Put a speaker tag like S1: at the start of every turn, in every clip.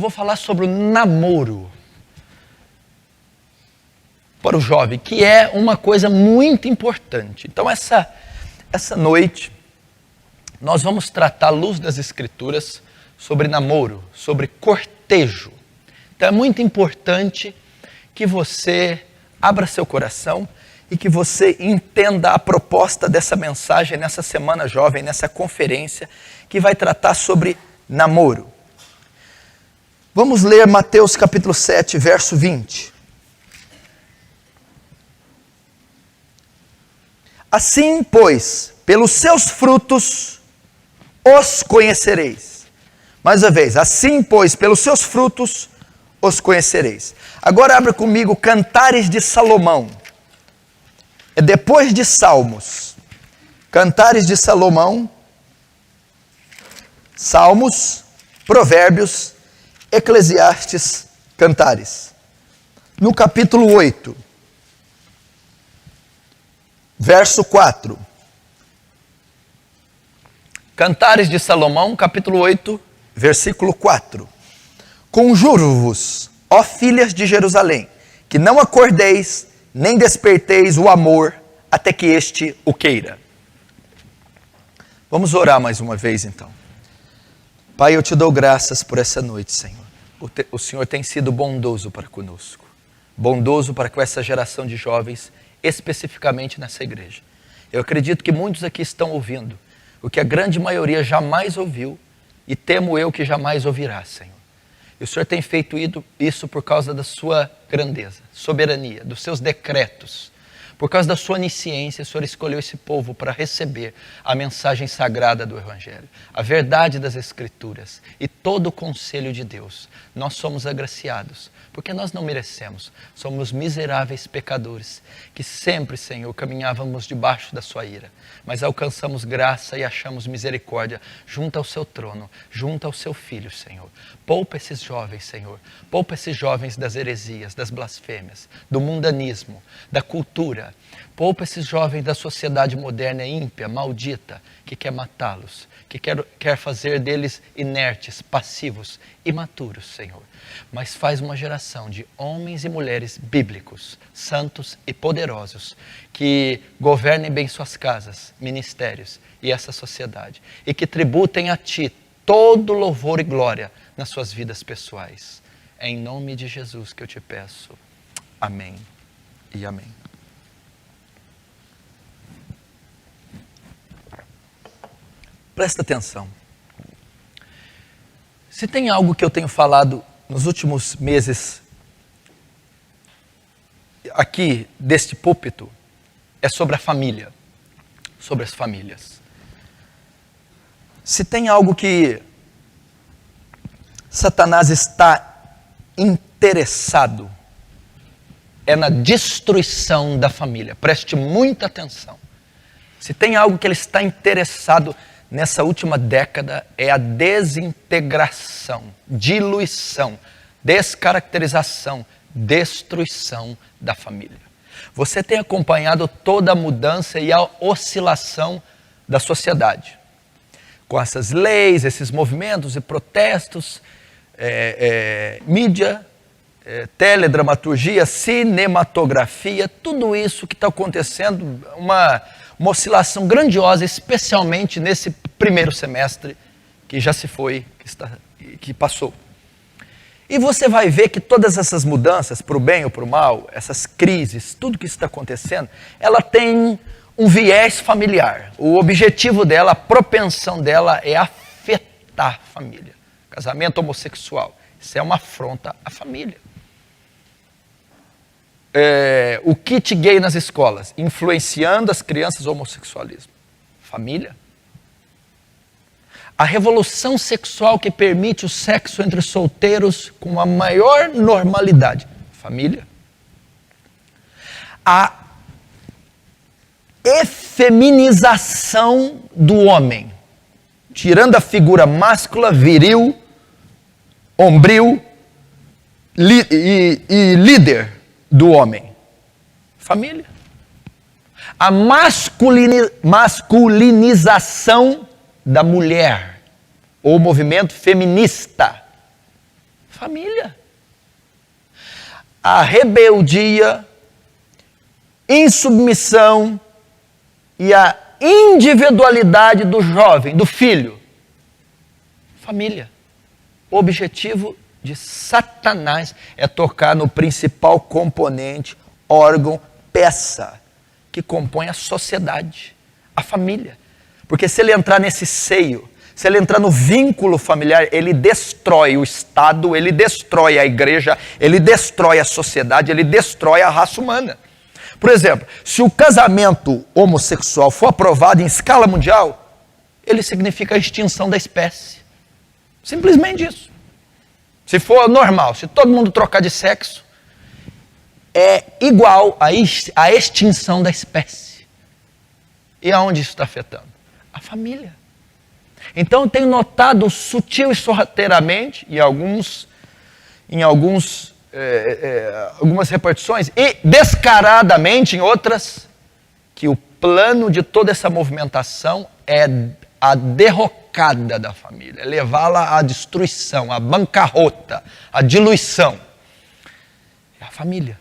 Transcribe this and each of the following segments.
S1: vou falar sobre o namoro para o jovem, que é uma coisa muito importante. Então essa noite nós vamos tratar à luz das Escrituras sobre namoro, sobre cortejo. Então é muito importante que você abra seu coração e que você entenda a proposta dessa mensagem nessa Semana Jovem, nessa conferência que vai tratar sobre namoro. Vamos ler Mateus capítulo 7, verso 20. Assim, pois, pelos seus frutos os conhecereis. Mais uma vez, assim, pois, pelos seus frutos os conhecereis. Agora abra comigo Cantares de Salomão. É depois de Salmos. Cantares de Salomão, Salmos, Provérbios, Eclesiastes, Cantares. No capítulo 8, verso 4. Cantares de Salomão, capítulo 8, versículo 4. Conjuro-vos, ó filhas de Jerusalém, que não acordeis, nem desperteis o amor, até que este o queira. Vamos orar mais uma vez então. Pai, eu te dou graças por essa noite, Senhor. O Senhor tem sido bondoso para conosco. Bondoso para com essa geração de jovens, especificamente nessa igreja. Eu acredito que muitos aqui estão ouvindo o que a grande maioria jamais ouviu e temo eu que jamais ouvirá, Senhor. E o Senhor tem feito isso por causa da sua grandeza, soberania, dos seus decretos. Por causa da sua onisciência, o Senhor escolheu esse povo para receber a mensagem sagrada do Evangelho, a verdade das Escrituras e todo o conselho de Deus. Nós somos agraciados, porque nós não merecemos. Somos miseráveis pecadores, que sempre, Senhor, caminhávamos debaixo da sua ira. Mas alcançamos graça e achamos misericórdia junto ao seu trono, junto ao seu Filho, Senhor. Poupa esses jovens, Senhor. Poupa esses jovens das heresias, das blasfêmias, do mundanismo, da cultura. Poupa esses jovens da sociedade moderna ímpia, maldita, que quer matá-los, que quer fazer deles inertes, passivos, imaturos, Senhor. Mas faz uma geração de homens e mulheres bíblicos, santos e poderosos, que governem bem suas casas, ministérios e essa sociedade, e que tributem a Ti todo louvor e glória nas suas vidas pessoais. É em nome de Jesus que eu te peço. Amém e amém. Presta atenção. Se tem algo que eu tenho falado nos últimos meses aqui deste púlpito, é sobre a família, sobre as famílias. Se tem algo que Satanás está interessado, é na destruição da família. Preste muita atenção. Se tem algo que ele está interessado nessa última década, é a desintegração, diluição, descaracterização, destruição da família. Você tem acompanhado toda a mudança e a oscilação da sociedade. Com essas leis, esses movimentos e protestos, mídia, teledramaturgia, cinematografia, tudo isso que está acontecendo, uma oscilação grandiosa, especialmente nesse primeiro semestre que já se foi, que passou. E você vai ver que todas essas mudanças, para o bem ou para o mal, essas crises, tudo que está acontecendo, ela tem um viés familiar. O objetivo dela, a propensão dela é afetar a família. Casamento homossexual, isso é uma afronta à família. O kit gay nas escolas, influenciando as crianças ao homossexualismo. Família. A revolução sexual que permite o sexo entre solteiros com a maior normalidade. Família. A efeminização do homem, tirando a figura máscula, viril, ombril e líder do homem. Família. A masculinização da mulher, ou movimento feminista. Família. A rebeldia, insubmissão e a individualidade do jovem, do filho. Família. O objetivo de Satanás é tocar no principal componente, órgão, peça que compõe a sociedade, a família. Porque se ele entrar nesse seio, se ele entrar no vínculo familiar, ele destrói o Estado, ele destrói a igreja, ele destrói a sociedade, ele destrói a raça humana. Por exemplo, se o casamento homossexual for aprovado em escala mundial, ele significa a extinção da espécie. Simplesmente isso. Se for normal, se todo mundo trocar de sexo, é igual à extinção da espécie. E aonde isso está afetando? A família. Então eu tenho notado sutil e sorrateiramente, em algumas repartições, e descaradamente em outras, que o plano de toda essa movimentação é a derrocada da família, é levá-la à destruição, à bancarrota, à diluição. É a família.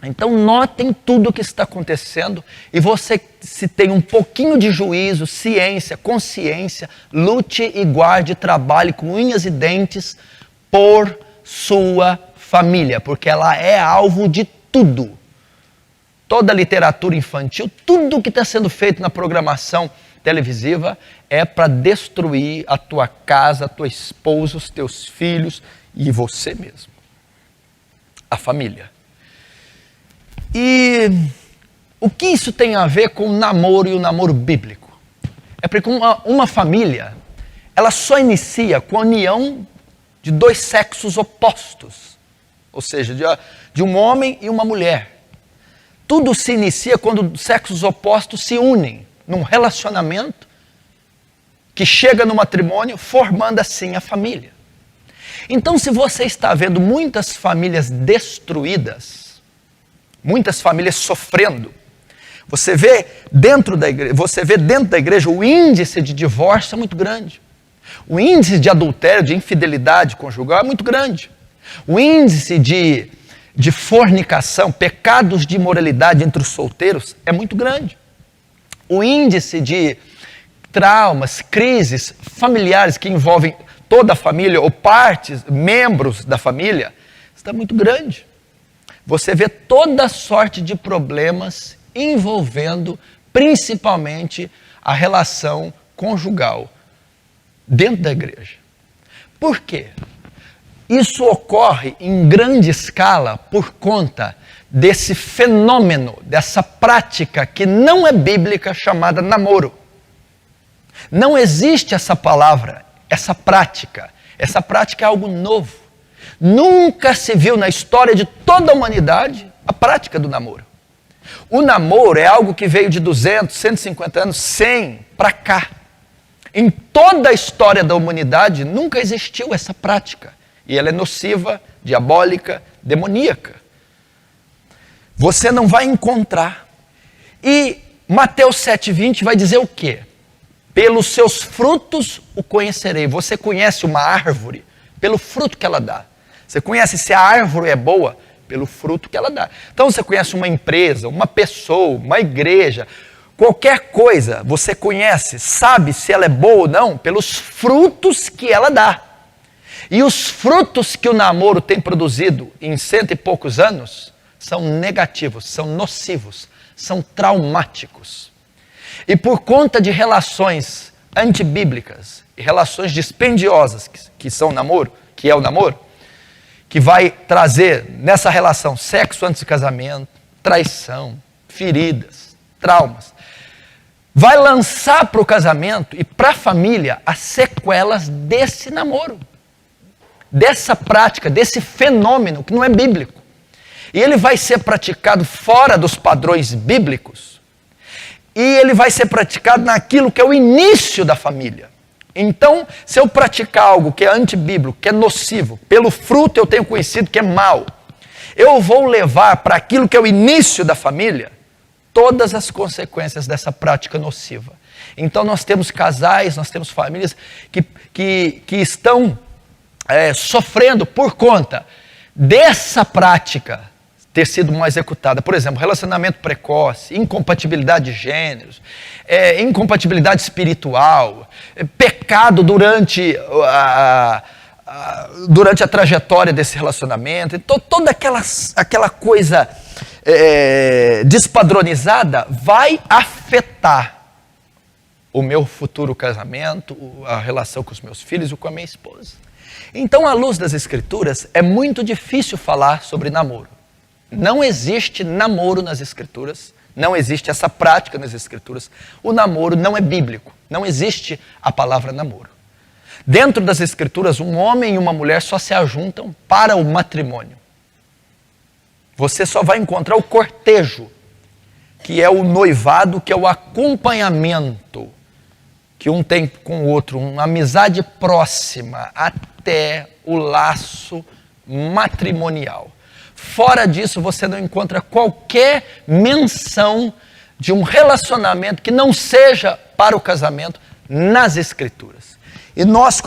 S1: Então notem tudo o que está acontecendo e você, se tem um pouquinho de juízo, ciência, consciência, lute e guarde, trabalhe com unhas e dentes por sua família, porque ela é alvo de tudo. Toda a literatura infantil, tudo que está sendo feito na programação televisiva é para destruir a tua casa, a tua esposa, os teus filhos e você mesmo. A família. E o que isso tem a ver com o namoro e o namoro bíblico? É porque uma família, ela só inicia com a união de dois sexos opostos. Ou seja, de um homem e uma mulher. Tudo se inicia quando sexos opostos se unem num relacionamento que chega no matrimônio, formando assim a família. Então, se você está vendo muitas famílias destruídas, muitas famílias sofrendo, você vê dentro da igreja o índice de divórcio é muito grande. O índice de adultério, de infidelidade conjugal é muito grande. O índice de fornicação, pecados de imoralidade entre os solteiros é muito grande. O índice de traumas, crises familiares que envolvem toda a família ou partes, membros da família, está muito grande. Você vê toda sorte de problemas envolvendo principalmente a relação conjugal dentro da igreja. Por quê? Isso ocorre em grande escala por conta desse fenômeno, dessa prática que não é bíblica chamada namoro. Não existe essa palavra, essa prática. Essa prática é algo novo. Nunca se viu na história de toda a humanidade a prática do namoro. O namoro é algo que veio de 200, 150 anos, 100 para cá. Em toda a história da humanidade nunca existiu essa prática. E ela é nociva, diabólica, demoníaca. Você não vai encontrar. E Mateus 7,20 vai dizer o quê? Pelos seus frutos o conhecerei. Você conhece uma árvore pelo fruto que ela dá. Você conhece se a árvore é boa pelo fruto que ela dá. Então você conhece uma empresa, uma pessoa, uma igreja, qualquer coisa, você conhece, sabe se ela é boa ou não pelos frutos que ela dá. E os frutos que o namoro tem produzido em 100 e poucos anos são negativos, são nocivos, são traumáticos. E por conta de relações antibíblicas e relações dispendiosas que são namoro, que é o namoro, que vai trazer nessa relação sexo antes de casamento, traição, feridas, traumas, vai lançar para o casamento e para a família as sequelas desse namoro, dessa prática, desse fenômeno que não é bíblico. E ele vai ser praticado fora dos padrões bíblicos e ele vai ser praticado naquilo que é o início da família. Então, se eu praticar algo que é antibíblico, que é nocivo, pelo fruto eu tenho conhecido que é mal, eu vou levar para aquilo que é o início da família todas as consequências dessa prática nociva. Então nós temos casais, nós temos famílias que estão sofrendo por conta dessa prática ter sido mal executada. Por exemplo, relacionamento precoce, incompatibilidade de gêneros, incompatibilidade espiritual, pecado durante a trajetória desse relacionamento. Então, toda aquela coisa despadronizada vai afetar o meu futuro casamento, a relação com os meus filhos ou com a minha esposa. Então, à luz das Escrituras, é muito difícil falar sobre namoro. Não existe namoro nas Escrituras, não existe essa prática nas Escrituras. O namoro não é bíblico, não existe a palavra namoro. Dentro das Escrituras, um homem e uma mulher só se ajuntam para o matrimônio. Você só vai encontrar o cortejo, que é o noivado, que é o acompanhamento que um tem com o outro, uma amizade próxima até o laço matrimonial. Fora disso, você não encontra qualquer menção de um relacionamento que não seja para o casamento nas Escrituras. E nós,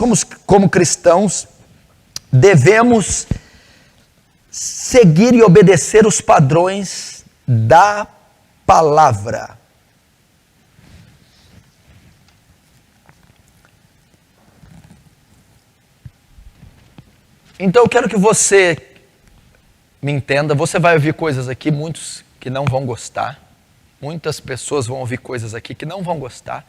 S1: como cristãos, devemos seguir e obedecer os padrões da palavra. Então eu quero que você me entenda. Você vai ouvir coisas aqui, muitos que não vão gostar. Muitas pessoas vão ouvir coisas aqui que não vão gostar.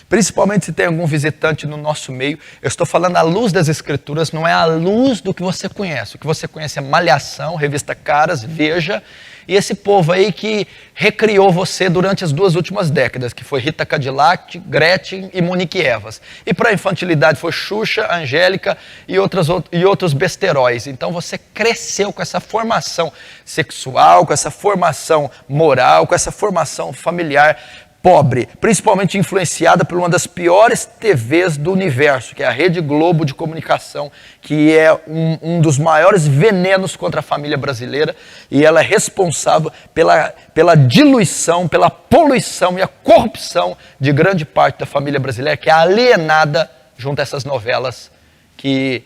S1: Principalmente se tem algum visitante no nosso meio. Eu estou falando à luz das Escrituras, não é à luz do que você conhece. O que você conhece é Malhação, Revista Caras, Veja. E esse povo aí que recriou você durante as 2 últimas décadas, que foi Rita Cadillac, Gretchen e Monique Evas. E para a infantilidade foi Xuxa, Angélica e outros besteróis. Então você cresceu com essa formação sexual, com essa formação moral, com essa formação familiar pobre, principalmente influenciada por uma das piores TVs do universo, que é a Rede Globo de Comunicação, que é um dos maiores venenos contra a família brasileira, e ela é responsável pela diluição, pela poluição e a corrupção de grande parte da família brasileira, que é alienada junto a essas novelas que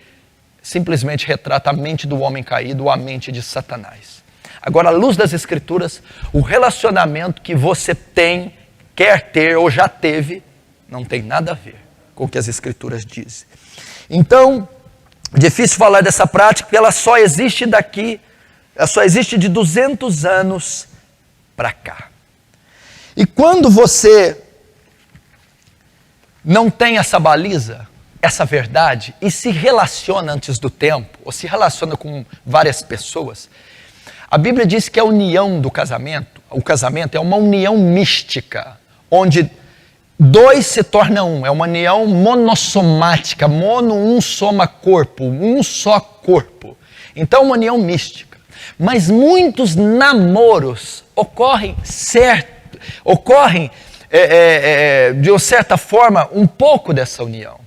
S1: simplesmente retratam a mente do homem caído, a mente de Satanás. Agora, à luz das Escrituras, o relacionamento que você tem, quer ter ou já teve, não tem nada a ver com o que as Escrituras dizem. Então, difícil falar dessa prática, porque ela só existe de 200 anos para cá. E quando você não tem essa baliza, essa verdade, e se relaciona antes do tempo, ou se relaciona com várias pessoas, a Bíblia diz que a união do casamento, o casamento é uma união mística, onde 2 se tornam 1, é uma união monossomática, um soma corpo, um só corpo. Então, uma união mística. Mas muitos namoros ocorrem de uma certa forma, um pouco dessa união.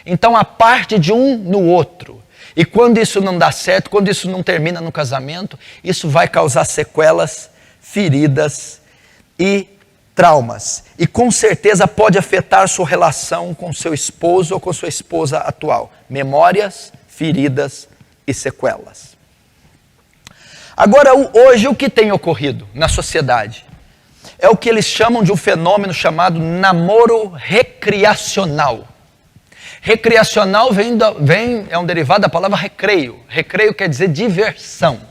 S1: Então, a parte de um no outro. E quando isso não dá certo, quando isso não termina no casamento, isso vai causar sequelas, feridas e traumas. E com certeza pode afetar sua relação com seu esposo ou com sua esposa atual. Memórias, feridas e sequelas. Agora, hoje, o que tem ocorrido na sociedade? É o que eles chamam de um fenômeno chamado namoro recreacional. Recreacional é um derivado da palavra recreio. Recreio quer dizer diversão.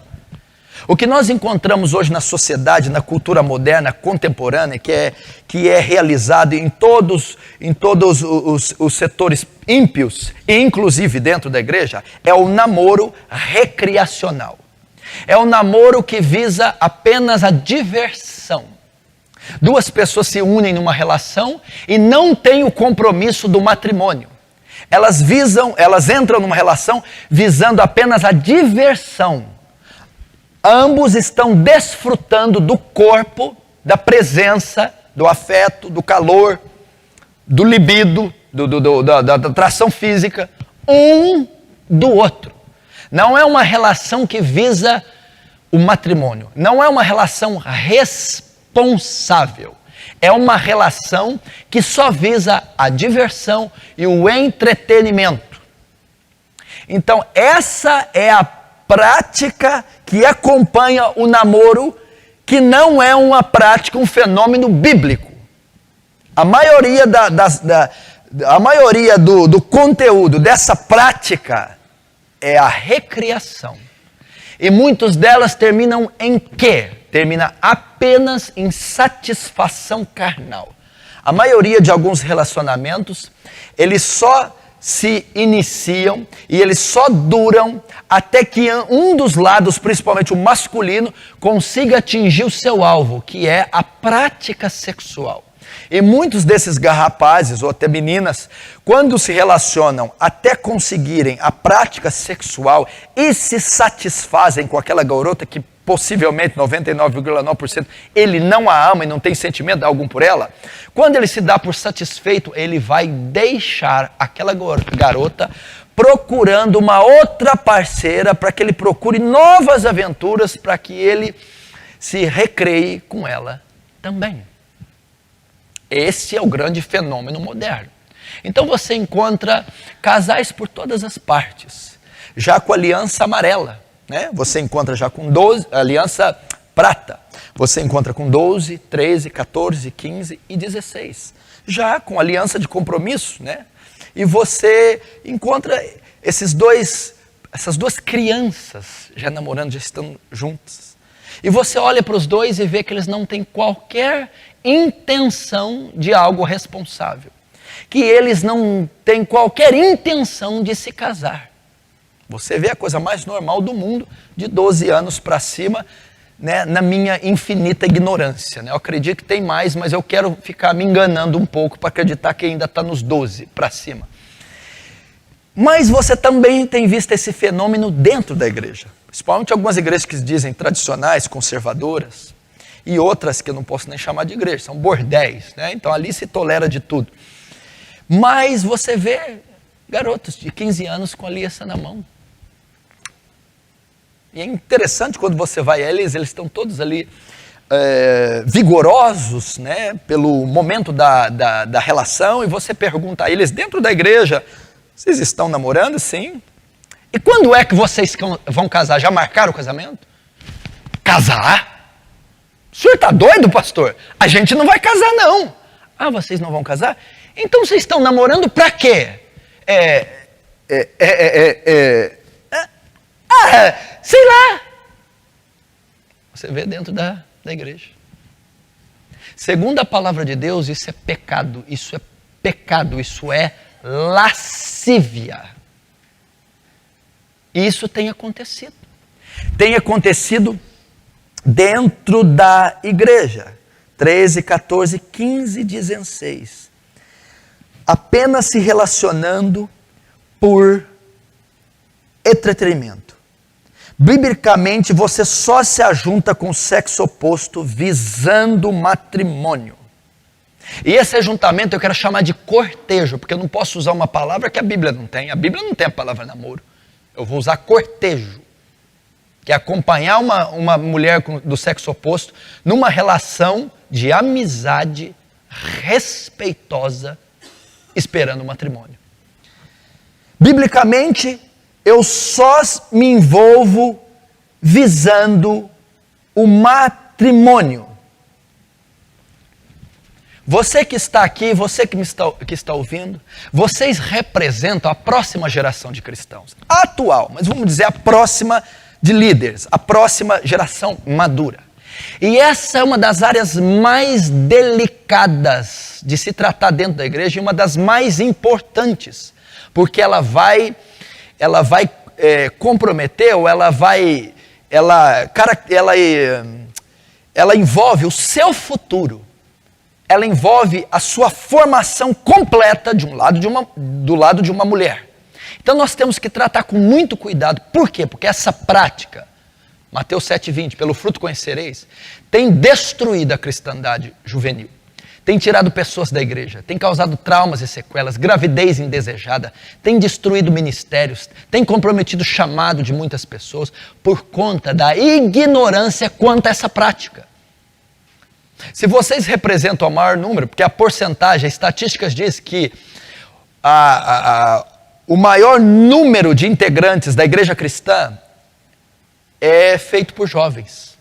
S1: O que nós encontramos hoje na sociedade, na cultura moderna, contemporânea, que é realizado em todos os setores ímpios, e inclusive dentro da igreja, é o namoro recreacional. É o namoro que visa apenas a diversão. 2 pessoas se unem numa relação e não têm o compromisso do matrimônio. Elas entram numa relação visando apenas a diversão. Ambos estão desfrutando do corpo, da presença, do afeto, do calor, do libido, da atração física, um do outro. Não é uma relação que visa o matrimônio. Não é uma relação responsável. É uma relação que só visa a diversão e o entretenimento. Então, essa é a prática que acompanha o namoro, que não é uma prática, um fenômeno bíblico. A maioria, do conteúdo dessa prática é a recriação. E muitas delas terminam em quê? Termina apenas em satisfação carnal. A maioria de alguns relacionamentos, eles só se iniciam e eles só duram até que um dos lados, principalmente o masculino, consiga atingir o seu alvo, que é a prática sexual. E muitos desses rapazes ou até meninas, quando se relacionam até conseguirem a prática sexual e se satisfazem com aquela garota que possivelmente 99,9% ele não a ama e não tem sentimento algum por ela, quando ele se dá por satisfeito, ele vai deixar aquela garota procurando uma outra parceira para que ele procure novas aventuras, para que ele se recreie com ela também. Esse é o grande fenômeno moderno. Então você encontra casais por todas as partes, já com aliança amarela, né? Você encontra já com 12, aliança prata, você encontra com 12, 13, 14, 15 e 16, já com aliança de compromisso, né? E você encontra essas duas crianças já namorando, já estão juntas. E você olha para os dois e vê que eles não têm qualquer intenção de algo responsável. Que eles não têm qualquer intenção de se casar. Você vê a coisa mais normal do mundo, de 12 anos para cima, né, na minha infinita ignorância. Né? Eu acredito que tem mais, mas eu quero ficar me enganando um pouco para acreditar que ainda está nos 12 para cima. Mas você também tem visto esse fenômeno dentro da igreja. Principalmente algumas igrejas que se dizem tradicionais, conservadoras, e outras que eu não posso nem chamar de igreja, são bordéis, né? Então ali se tolera de tudo. Mas você vê garotos de 15 anos com aliança na mão. E é interessante quando você vai a eles estão todos ali vigorosos, né? Pelo momento da relação, e você pergunta a eles dentro da igreja, vocês estão namorando? Sim. E quando é que vocês vão casar? Já marcaram o casamento? Casar? O senhor está doido, pastor? A gente não vai casar, não. Ah, vocês não vão casar? Então vocês estão namorando para quê? Sei lá. Você vê dentro da igreja. Segundo a palavra de Deus, isso é pecado, isso é lascívia. Isso tem acontecido. Tem acontecido dentro da igreja. 13, 14, 15, 16. Apenas se relacionando por entretenimento. Biblicamente, você só se ajunta com o sexo oposto visando matrimônio. E esse ajuntamento eu quero chamar de cortejo, porque eu não posso usar uma palavra que a Bíblia não tem. A Bíblia não tem a palavra namoro. Eu vou usar cortejo, que é acompanhar uma mulher do sexo oposto numa relação de amizade respeitosa, esperando o matrimônio. Biblicamente, eu só me envolvo visando o matrimônio. Você que está aqui, você que está ouvindo, vocês representam a próxima geração de cristãos. Atual, mas vamos dizer a próxima de líderes, a próxima geração madura. E essa é uma das áreas mais delicadas de se tratar dentro da igreja e uma das mais importantes, porque ela vai comprometer, ou ela envolve o seu futuro. Ela envolve a sua formação completa do lado de uma mulher. Então nós temos que tratar com muito cuidado. Por quê? Porque essa prática, Mateus 7,20, pelo fruto conhecereis, tem destruído a cristandade juvenil. Tem tirado pessoas da igreja, tem causado traumas e sequelas, gravidez indesejada, tem destruído ministérios, tem comprometido o chamado de muitas pessoas por conta da ignorância quanto a essa prática. Se vocês representam o maior número, porque a porcentagem, as estatísticas dizem que o maior número de integrantes da igreja cristã é feito por jovens.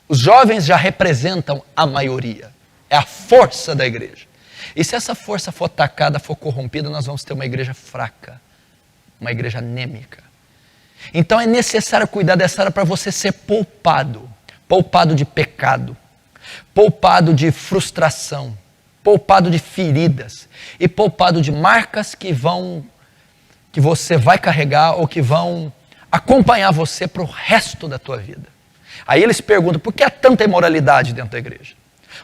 S1: Os jovens já representam a maioria. É a força da igreja. E se essa força for atacada, for corrompida, nós vamos ter uma igreja fraca. Uma igreja anêmica. Então é necessário cuidar dessa área para você ser poupado. Poupado de pecado. Poupado de frustração. Poupado de feridas. E poupado de marcas que você vai carregar ou que vão acompanhar você para o resto da tua vida. Aí eles perguntam, por que há tanta imoralidade dentro da igreja?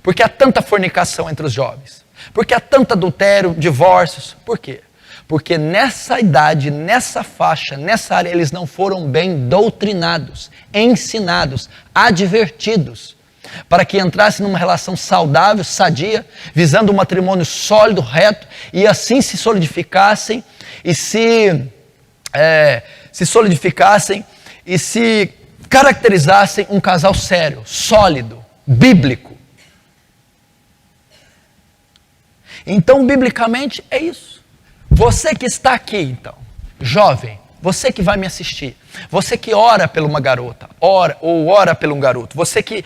S1: Por que há tanta fornicação entre os jovens? Por que há tanto adultério, divórcios? Por quê? Porque nessa idade, nessa faixa, nessa área, eles não foram bem doutrinados, ensinados, advertidos, para que entrassem numa relação saudável, sadia, visando um matrimônio sólido, reto, e assim se solidificassem e se caracterizassem um casal sério, sólido, bíblico. Então, biblicamente, é isso. Você que está aqui, então, jovem, você que vai me assistir, você que ora por uma garota, ora por um garoto, você que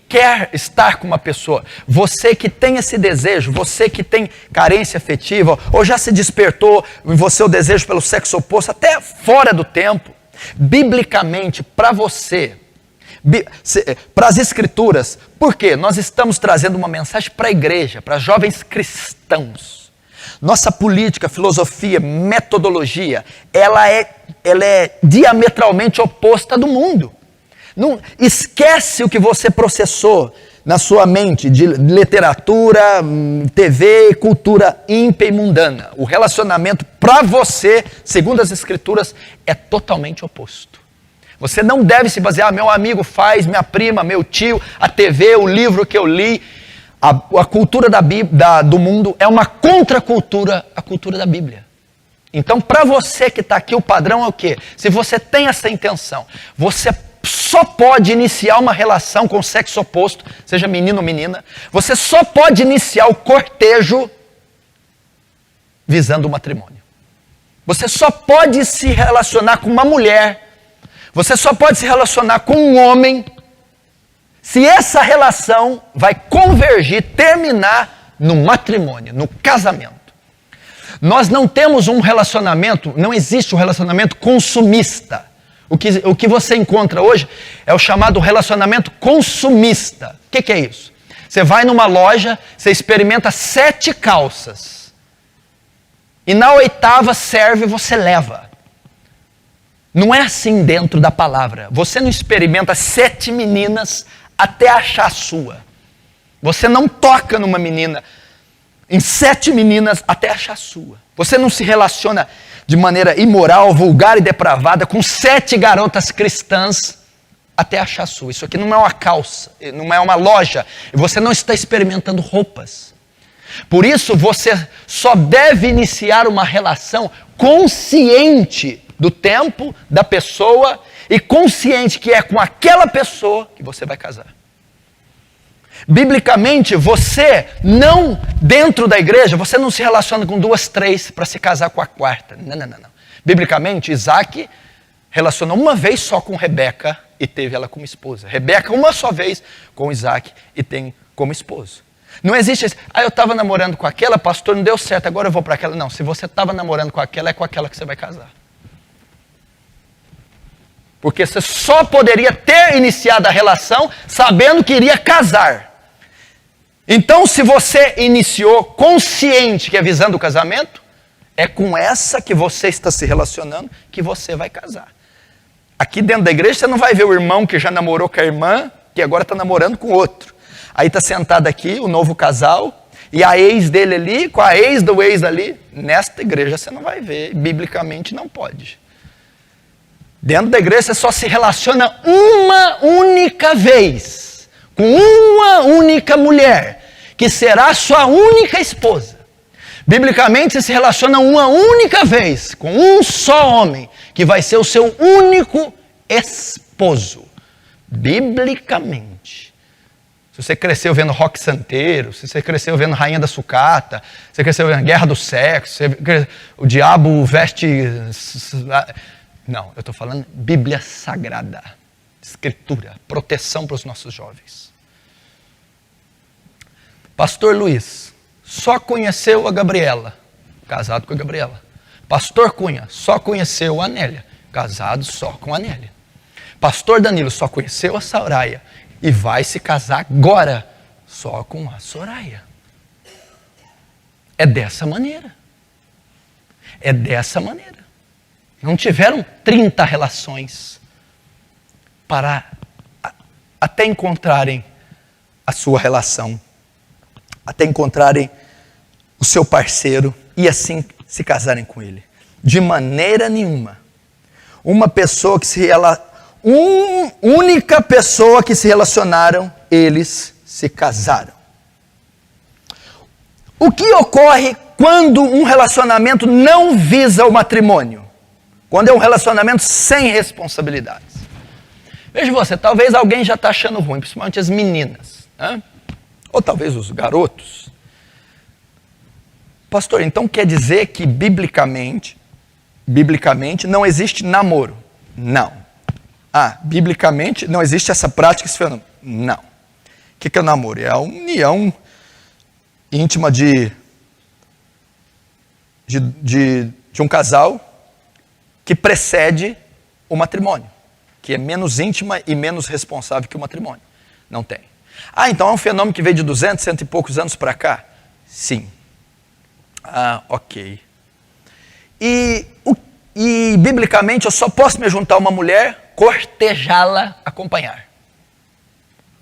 S1: quer estar com uma pessoa, você que tem esse desejo, você que tem carência afetiva, ou já se despertou em você o desejo pelo sexo oposto, até fora do tempo, biblicamente, para você, para as escrituras, por quê? Nós estamos trazendo uma mensagem para a igreja, para jovens cristãos. Nossa política, filosofia, metodologia, ela é diametralmente oposta do mundo. Não, esquece o que você processou na sua mente de literatura, TV, cultura ímpia e mundana. O relacionamento para você, segundo as escrituras, é totalmente oposto. Você não deve se basear, meu amigo faz, minha prima, meu tio, a TV, o livro que eu li. A cultura do mundo é uma contracultura à cultura da Bíblia. Então, para você que está aqui, o padrão é o quê? Se você tem essa intenção, você só pode iniciar uma relação com o sexo oposto, seja menino ou menina, você só pode iniciar o cortejo visando o matrimônio. Você só pode se relacionar com uma mulher, você só pode se relacionar com um homem, se essa relação vai convergir, terminar no matrimônio, no casamento. Nós não temos um relacionamento, não existe um relacionamento consumista. O que você encontra hoje é o chamado relacionamento consumista. O que é isso? Você vai numa loja, você experimenta 7 calças. E na 8ª serve, você leva. Não é assim dentro da palavra. Você não experimenta 7 meninas até achar a sua. Você não toca numa menina, em 7 meninas até achar a sua. Você não se relaciona de maneira imoral, vulgar e depravada com 7 garotas cristãs até achar a sua. Isso aqui não é uma calça, não é uma loja. E você não está experimentando roupas. Por isso, você só deve iniciar uma relação consciente do tempo, da pessoa, e consciente que é com aquela pessoa que você vai casar. Biblicamente, você não, dentro da igreja, você não se relaciona com 2, 3 para se casar com a 4ª. Não. Biblicamente, Isaac relacionou uma vez só com Rebeca e teve ela como esposa. Rebeca uma só vez com Isaac e tem como esposo. Não existe esse, eu estava namorando com aquela, pastor, não deu certo, agora eu vou para aquela. Não, se você estava namorando com aquela, é com aquela que você vai casar. Porque você só poderia ter iniciado a relação sabendo que iria casar. Então, se você iniciou consciente que é visando o casamento, é com essa que você está se relacionando que você vai casar. Aqui dentro da igreja você não vai ver o irmão que já namorou com a irmã, que agora está namorando com outro. Aí está sentado aqui o novo casal, e a ex dele ali, com a ex do ex ali. Nesta igreja você não vai ver, biblicamente não pode. Dentro da igreja você só se relaciona uma única vez, com uma única mulher, que será sua única esposa. Biblicamente você se relaciona uma única vez, com um só homem, que vai ser o seu único esposo. Biblicamente. Se você cresceu vendo rock santeiro, se você cresceu vendo Rainha da Sucata, se você cresceu vendo Guerra do Sexo, o diabo veste... Não, eu estou falando Bíblia Sagrada, Escritura, proteção para os nossos jovens. Pastor Luiz só conheceu a Gabriela, casado com a Gabriela. Pastor Cunha só conheceu a Anélia, casado só com a Anélia. Pastor Danilo só conheceu a Soraya e vai se casar agora só com a Soraya. É dessa maneira. É dessa maneira. Não tiveram 30 relações para até encontrarem a sua relação, até encontrarem o seu parceiro e assim se casarem com ele. De maneira nenhuma. Uma pessoa que única pessoa que se relacionaram, eles se casaram. O que ocorre quando um relacionamento não visa o matrimônio? Quando é um relacionamento sem responsabilidades. Veja você, talvez alguém já está achando ruim, principalmente as meninas, né? Ou talvez os garotos. Pastor, então quer dizer que biblicamente não existe namoro? Não. Biblicamente não existe essa prática, esse fenômeno? Não. O que é o namoro? É a união íntima de um casal que precede o matrimônio, que é menos íntima e menos responsável que o matrimônio. Não tem. Então é um fenômeno que veio de 200, cento e poucos anos para cá? Sim. Ok. E biblicamente eu só posso me juntar a uma mulher, cortejá-la, acompanhar.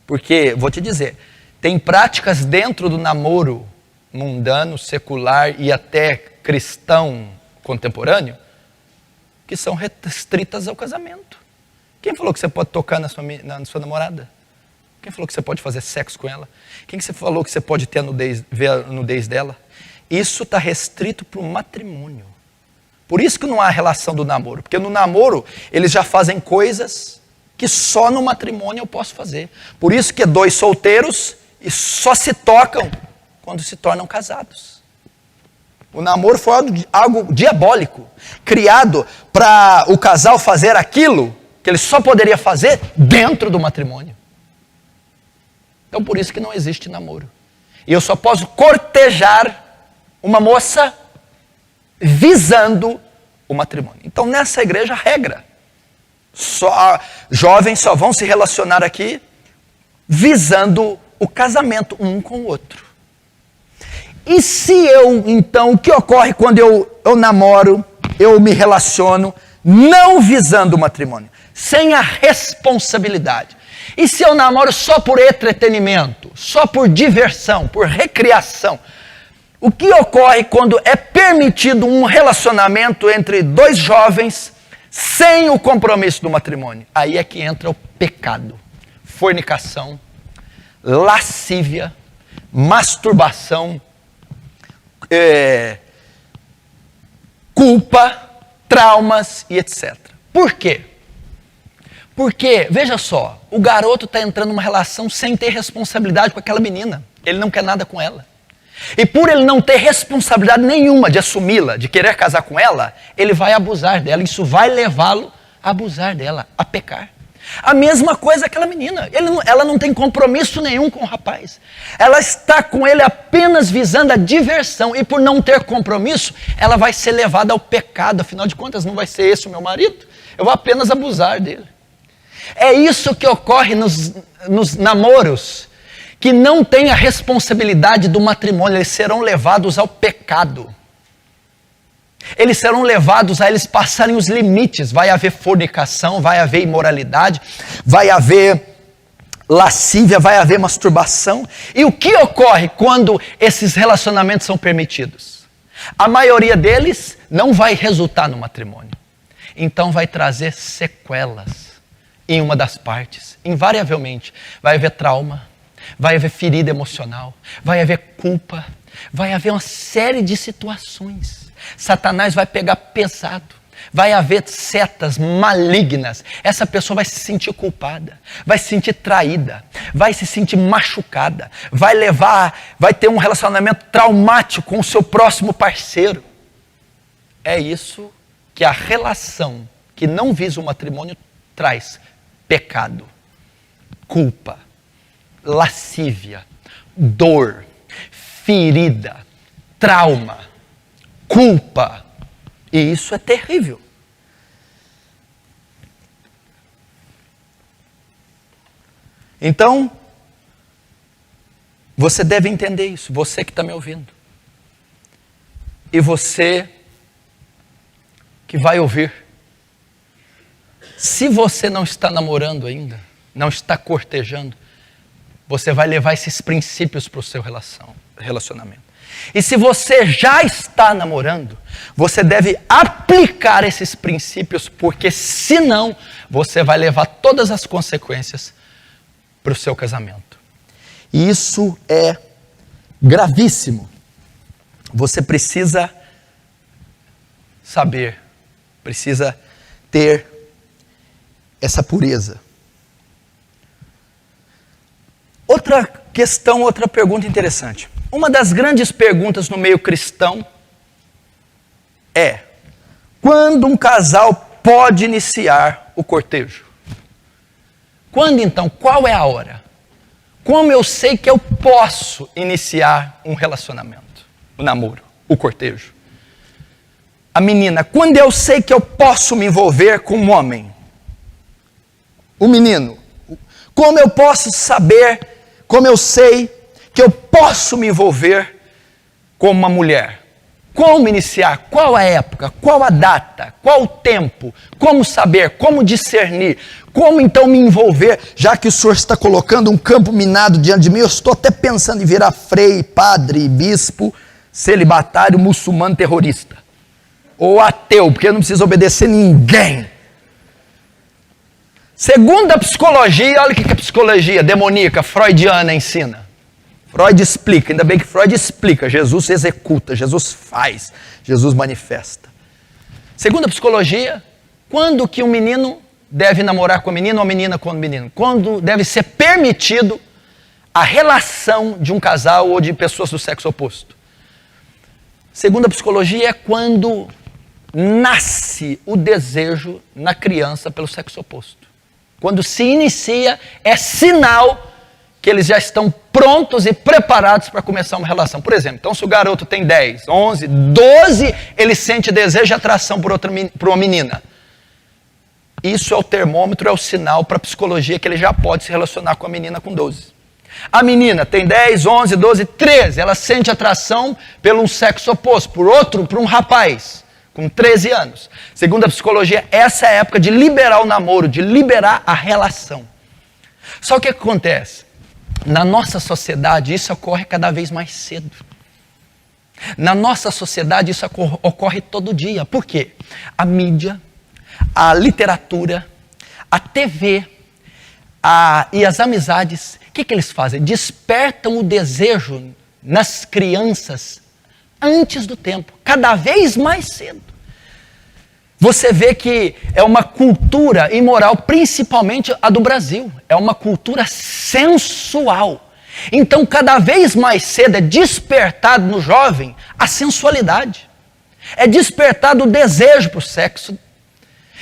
S1: Porque, vou te dizer, tem práticas dentro do namoro mundano, secular e até cristão contemporâneo que são restritas ao casamento. Quem falou que você pode tocar na sua namorada? Quem falou que você pode fazer sexo com ela? Quem que você falou que você pode ter ver a nudez dela? Isso está restrito para o matrimônio. Por isso que não há relação do namoro. Porque no namoro, eles já fazem coisas que só no matrimônio eu posso fazer. Por isso que é 2 solteiros e só se tocam quando se tornam casados. O namoro foi algo diabólico, criado para o casal fazer aquilo que ele só poderia fazer dentro do matrimônio. Então por isso que não existe namoro. E eu só posso cortejar uma moça visando o matrimônio. Então nessa igreja, regra. Jovens só vão se relacionar aqui visando o casamento um com o outro. E se então, o que ocorre quando eu namoro, eu me relaciono, não visando o matrimônio, sem a responsabilidade? E se eu namoro só por entretenimento, só por diversão, por recreação? O que ocorre quando é permitido um relacionamento entre 2 jovens sem o compromisso do matrimônio? Aí é que entra o pecado, fornicação, lascívia, masturbação, culpa, traumas e etc. Por quê? Porque, veja só, o garoto está entrando numa relação sem ter responsabilidade com aquela menina. Ele não quer nada com ela. E por ele não ter responsabilidade nenhuma de assumi-la, de querer casar com ela, ele vai abusar dela. Isso vai levá-lo a abusar dela, a pecar. A mesma coisa aquela menina. Ela não tem compromisso nenhum com o rapaz. Ela está com ele apenas visando a diversão. E por não ter compromisso, ela vai ser levada ao pecado. Afinal de contas, não vai ser esse o meu marido. Eu vou apenas abusar dele. É isso que ocorre nos namoros, que não têm a responsabilidade do matrimônio. Eles serão levados ao pecado. Eles serão levados a eles passarem os limites. Vai haver fornicação, vai haver imoralidade, vai haver lascívia, vai haver masturbação. E o que ocorre quando esses relacionamentos são permitidos? A maioria deles não vai resultar no matrimônio. Então vai trazer sequelas em uma das partes. Invariavelmente vai haver trauma, vai haver ferida emocional, vai haver culpa, vai haver uma série de situações. Satanás vai pegar pesado. Vai haver setas malignas. Essa pessoa vai se sentir culpada, vai se sentir traída, vai se sentir machucada, vai ter um relacionamento traumático com o seu próximo parceiro. É isso que a relação que não visa o matrimônio traz: pecado, culpa, lascívia, dor, ferida, trauma, culpa. E isso é terrível. Então, você deve entender isso, você que está me ouvindo. E você que vai ouvir. Se você não está namorando ainda, não está cortejando, você vai levar esses princípios para o seu relacionamento. E se você já está namorando, você deve aplicar esses princípios, porque senão você vai levar todas as consequências para o seu casamento. E isso é gravíssimo. Você precisa saber, precisa ter essa pureza. Outra questão, outra pergunta interessante. Uma das grandes perguntas no meio cristão é: quando um casal pode iniciar o cortejo? Quando então? Qual é a hora? Como eu sei que eu posso iniciar um relacionamento, o namoro, o cortejo? A menina: quando eu sei que eu posso me envolver com um homem? O menino: como eu posso saber, como eu sei que eu posso me envolver com uma mulher? Como iniciar? Qual a época? Qual a data? Qual o tempo? Como saber? Como discernir? Como então me envolver? Já que o senhor está colocando um campo minado diante de mim, eu estou até pensando em virar frei, padre, bispo, celibatário, muçulmano, terrorista. Ou ateu, porque eu não preciso obedecer ninguém. Segundo a psicologia, olha o que a psicologia demoníaca, freudiana ensina. Freud explica, ainda bem que Freud explica. Jesus executa, Jesus faz, Jesus manifesta. Segundo a psicologia, quando que um menino deve namorar com a menina ou a menina com o menino? Quando deve ser permitido a relação de um casal ou de pessoas do sexo oposto? Segundo a psicologia, é quando nasce o desejo na criança pelo sexo oposto. Quando se inicia, é sinal que eles já estão prontos e preparados para começar uma relação. Por exemplo, então se o garoto tem 10, 11, 12, ele sente desejo e atração por uma menina. Isso é o termômetro, é o sinal para a psicologia que ele já pode se relacionar com a menina com 12. A menina tem 10, 11, 12, 13, ela sente atração pelo sexo oposto, por um rapaz com 13 anos. Segundo a psicologia, essa é a época de liberar o namoro, de liberar a relação. Só que o que acontece? Na nossa sociedade, isso ocorre cada vez mais cedo. Na nossa sociedade, isso ocorre todo dia. Por quê? A mídia, a literatura, a TV e as amizades, o que eles fazem? Despertam o desejo nas crianças antes do tempo, cada vez mais cedo. Você vê que é uma cultura imoral, principalmente a do Brasil. É uma cultura sensual. Então, cada vez mais cedo é despertado no jovem a sensualidade. É despertado o desejo para o sexo.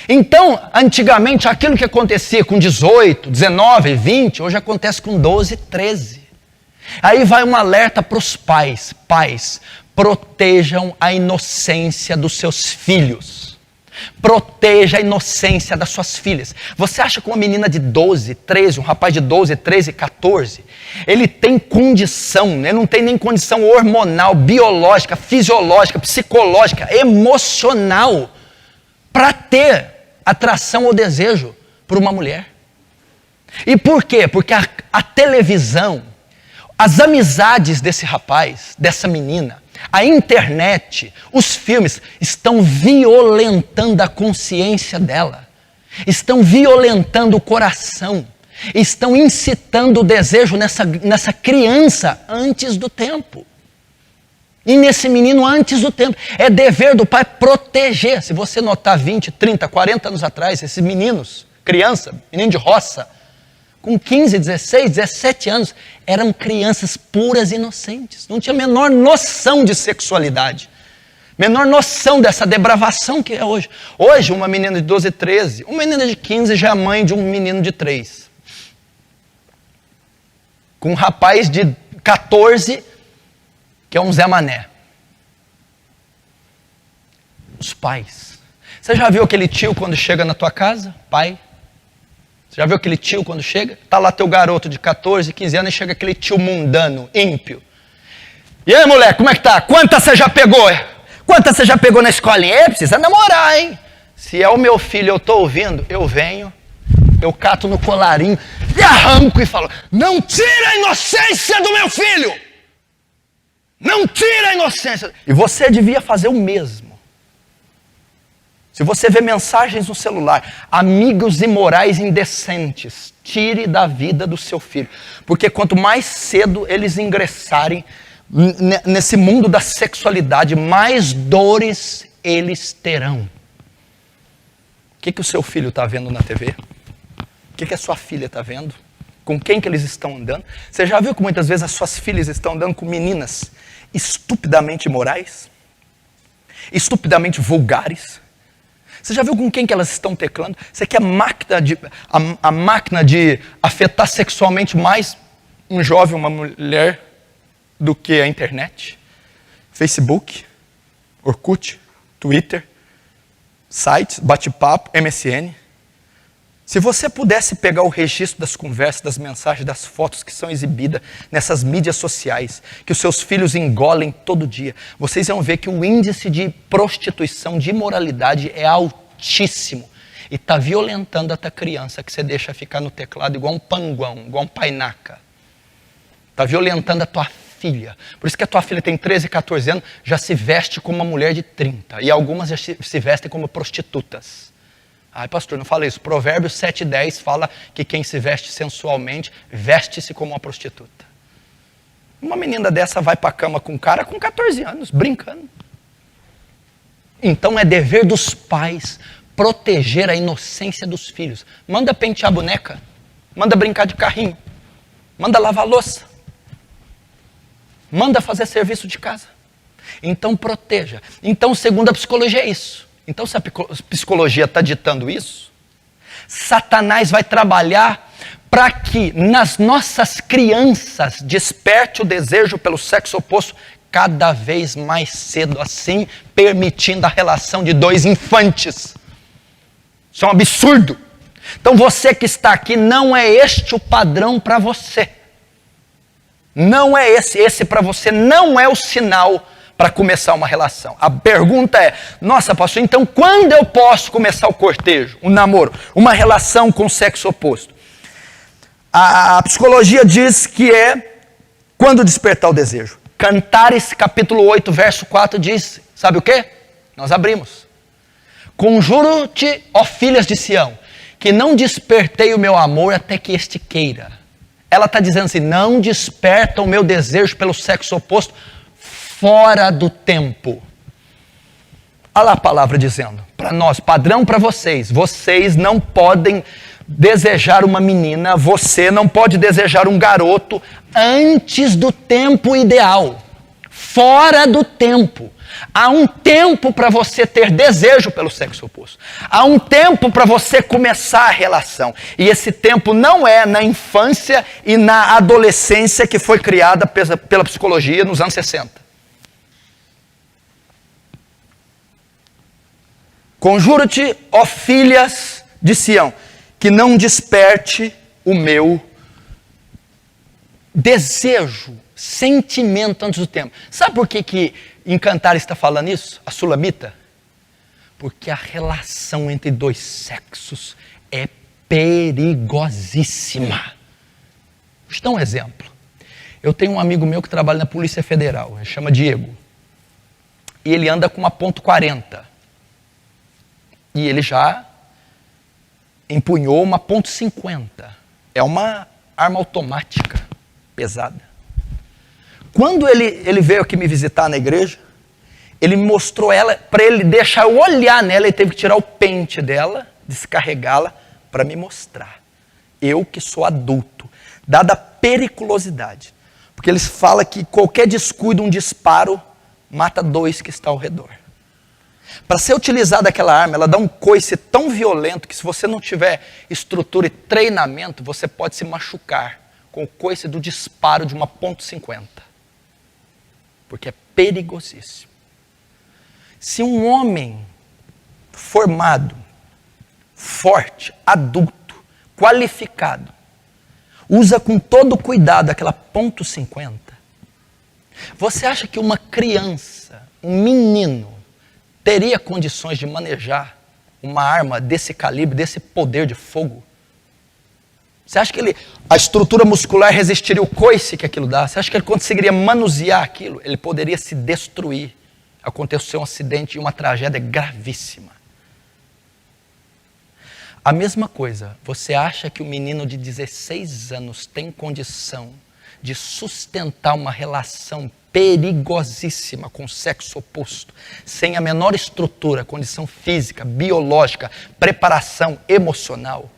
S1: Então, antigamente, aquilo que acontecia com 18, 19, 20, hoje acontece com 12, 13. Aí vai um alerta para os pais. Pais, protejam a inocência dos seus filhos. Proteja a inocência das suas filhas. Você acha que uma menina de 12, 13, um rapaz de 12, 13, 14, ele tem condição, ele não tem nem condição hormonal, biológica, fisiológica, psicológica, emocional para ter atração ou desejo por uma mulher? E por quê? Porque a televisão, as amizades desse rapaz, dessa menina, a internet, os filmes estão violentando a consciência dela, estão violentando o coração, estão incitando o desejo nessa criança antes do tempo. E nesse menino antes do tempo. É dever do pai proteger. Se você notar 20, 30, 40 anos atrás, esses meninos, criança, menino de roça, com 15, 16, 17 anos, eram crianças puras e inocentes. Não tinha a menor noção de sexualidade. Menor noção dessa depravação que é hoje. Hoje, uma menina de 12, 13, uma menina de 15 já é mãe de um menino de 3. Com um rapaz de 14, que é um Zé Mané. Os pais. Você já viu aquele tio quando chega na tua casa? Pai. Você já viu aquele tio quando chega? Tá lá teu garoto de 14, 15 anos e chega aquele tio mundano, ímpio. E aí, moleque, como é que tá? Quantas você já pegou? Quantas você já pegou na escolinha? Precisa namorar, hein? Se é o meu filho, eu tô ouvindo, eu venho, eu cato no colarinho e arranco e falo, não tira a inocência do meu filho! Não tira a inocência! E você devia fazer o mesmo. Se você vê mensagens no celular, amigos imorais indecentes, tire da vida do seu filho. Porque quanto mais cedo eles ingressarem nesse mundo da sexualidade, mais dores eles terão. O que o seu filho está vendo na TV? O que a sua filha está vendo? Com quem que eles estão andando? Você já viu que muitas vezes as suas filhas estão andando com meninas estupidamente imorais? Estupidamente vulgares? Você já viu com quem que elas estão teclando? Você quer a máquina de afetar sexualmente mais um jovem, uma mulher, do que a internet? Facebook, Orkut, Twitter, sites, bate-papo, MSN. Se você pudesse pegar o registro das conversas, das mensagens, das fotos que são exibidas nessas mídias sociais, que os seus filhos engolem todo dia, vocês vão ver que o índice de prostituição, de imoralidade é altíssimo. E está violentando a tua criança que você deixa ficar no teclado igual um panguão, igual um painaca. Está violentando a tua filha. Por isso que a tua filha tem 13, 14 anos, já se veste como uma mulher de 30. E algumas já se vestem como prostitutas. Ai, pastor, não fala isso. Provérbios 7:10 fala que quem se veste sensualmente, veste-se como uma prostituta. Uma menina dessa vai para a cama com um cara com 14 anos, brincando. Então é dever dos pais proteger a inocência dos filhos. Manda pentear a boneca, manda brincar de carrinho, manda lavar louça, manda fazer serviço de casa. Então proteja. Então, segundo a psicologia, é isso. Então, se a psicologia está ditando isso, Satanás vai trabalhar para que nas nossas crianças desperte o desejo pelo sexo oposto cada vez mais cedo, assim permitindo a relação de dois infantes. Isso é um absurdo. Então você que está aqui, não é este o padrão para você. Não é esse para você não é o sinal para começar uma relação. A pergunta é, nossa pastor, então quando eu posso começar o cortejo, um namoro, uma relação com o sexo oposto? A psicologia diz que é quando despertar o desejo. Cantares capítulo 8, verso 4 diz, sabe o quê? Nós abrimos. Conjuro-te, ó filhas de Sião, que não despertei o meu amor até que este queira. Ela está dizendo assim, não desperta o meu desejo pelo sexo oposto fora do tempo. Olha lá a palavra dizendo, para nós, padrão para vocês não podem desejar uma menina, você não pode desejar um garoto antes do tempo ideal, fora do tempo. Há um tempo para você ter desejo pelo sexo oposto. Há um tempo para você começar a relação. E esse tempo não é na infância e na adolescência que foi criada pela psicologia nos anos 60. Conjuro-te, ó filhas de Sião, que não desperte o meu desejo, sentimento antes do tempo. Sabe por que em Cantares está falando isso? A Sulamita? Porque a relação entre dois sexos é perigosíssima. Vou te dar um exemplo. Eu tenho um amigo meu que trabalha na Polícia Federal, ele chama Diego. E ele anda com uma .40. E ele já empunhou uma .50. É uma arma automática, pesada. Quando ele veio aqui me visitar na igreja, ele me mostrou ela, para ele deixar eu olhar nela, ele teve que tirar o pente dela, descarregá-la, para me mostrar. Eu que sou adulto, dada a periculosidade. Porque eles falam que qualquer descuido, um disparo, mata 2 que estão ao redor. Para ser utilizada aquela arma, ela dá um coice tão violento que se você não tiver estrutura e treinamento, você pode se machucar com o coice do disparo de uma .50. Porque é perigosíssimo. Se um homem formado, forte, adulto, qualificado, usa com todo cuidado aquela .50, você acha que uma criança, um menino, teria condições de manejar uma arma desse calibre, desse poder de fogo? Você acha que a estrutura muscular resistiria o coice que aquilo dá? Você acha que ele conseguiria manusear aquilo? Ele poderia se destruir. Aconteceu um acidente e uma tragédia gravíssima. A mesma coisa, você acha que o menino de 16 anos tem condição de sustentar uma relação perigosíssima com o sexo oposto, sem a menor estrutura, condição física, biológica, preparação emocional?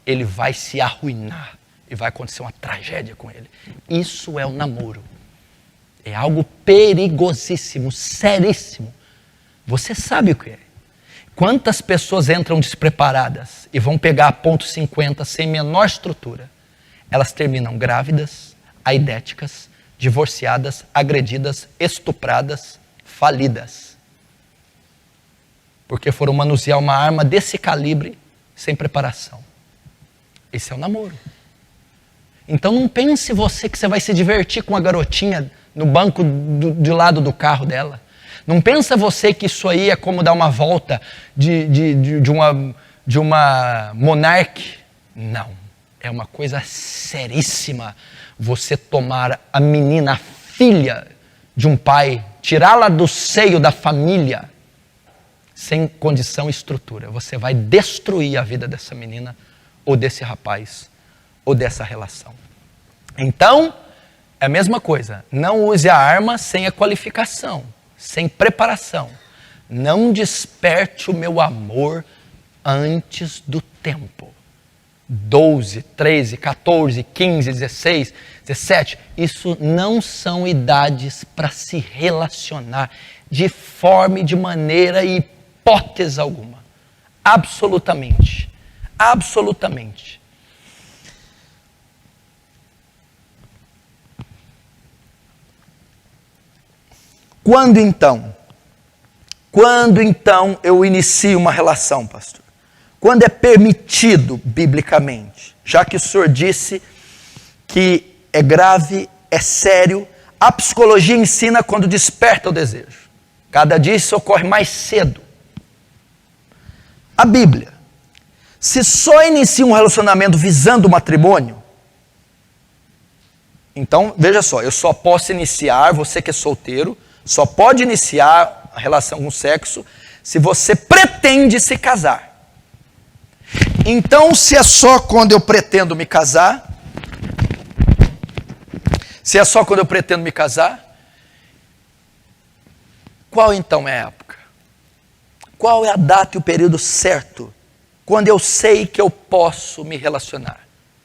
S1: Ele vai se arruinar e vai acontecer uma tragédia com ele. Isso é o namoro. É algo perigosíssimo, seríssimo. Você sabe o que é. Quantas pessoas entram despreparadas e vão pegar a .50 sem menor estrutura? Elas terminam grávidas, aidéticas, divorciadas, agredidas, estupradas, falidas. Porque foram manusear uma arma desse calibre sem preparação. Esse é o namoro. Então não pense você que você vai se divertir com a garotinha no banco de lado do carro dela. Não pensa você que isso aí é como dar uma volta de uma Monarch. Não. É uma coisa seríssima você tomar a menina, a filha de um pai, tirá-la do seio da família, sem condição e estrutura. Você vai destruir a vida dessa menina, ou desse rapaz, ou dessa relação. Então, é a mesma coisa. Não use a arma sem a qualificação, sem preparação. Não desperte o meu amor antes do tempo. 12, 13, 14, 15, 16, 17. Isso não são idades para se relacionar de forma e de maneira e hipótese alguma. Absolutamente. Absolutamente. Quando então eu inicio uma relação, pastor? Quando é permitido biblicamente? Já que o senhor disse que é grave, é sério, a psicologia ensina quando desperta o desejo. Cada dia isso ocorre mais cedo. A Bíblia, se só inicia um relacionamento visando o matrimônio, então, veja só, eu só posso iniciar, você que é solteiro, só pode iniciar a relação com o sexo se você pretende se casar. Então, se é só quando eu pretendo me casar, qual então é a época? Qual é a data e o período certo quando eu sei que eu posso me relacionar?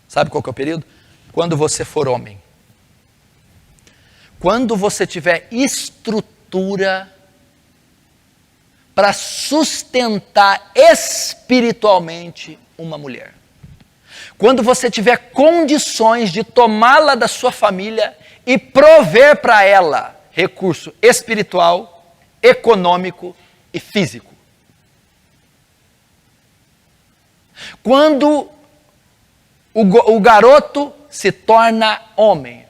S1: Sabe qual que é o período? Quando você for homem. Quando você tiver estrutura para sustentar espiritualmente uma mulher. Quando você tiver condições de tomá-la da sua família e prover para ela recurso espiritual, econômico e físico. Quando o garoto se torna homem,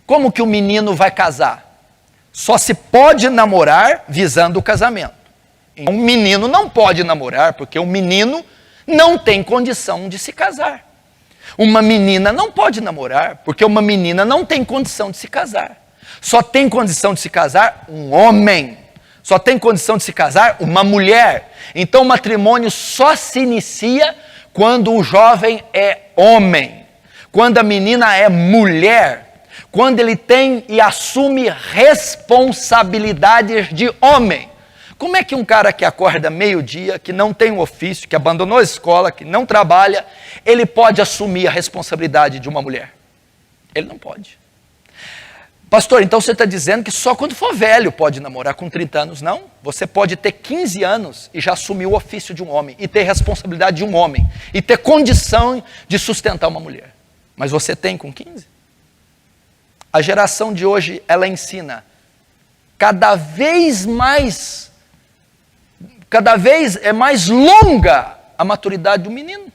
S1: como que o menino vai casar? Só se pode namorar visando o casamento. Um menino não pode namorar porque um menino não tem condição de se casar. Uma menina não pode namorar porque uma menina não tem condição de se casar. Só tem condição de se casar um homem. Só tem condição de se casar uma mulher. Então o matrimônio só se inicia quando o jovem é homem. Quando a menina é mulher. Quando ele tem e assume responsabilidades de homem. Como é que um cara que acorda meio-dia, que não tem um ofício, que abandonou a escola, que não trabalha, ele pode assumir a responsabilidade de uma mulher? Ele não pode. Pastor, então você está dizendo que só quando for velho pode namorar com 30 anos? Não. Você pode ter 15 anos e já assumir o ofício de um homem, e ter responsabilidade de um homem, e ter condição de sustentar uma mulher. Mas você tem com 15? A geração de hoje, ela ensina cada vez é mais longa a maturidade do menino.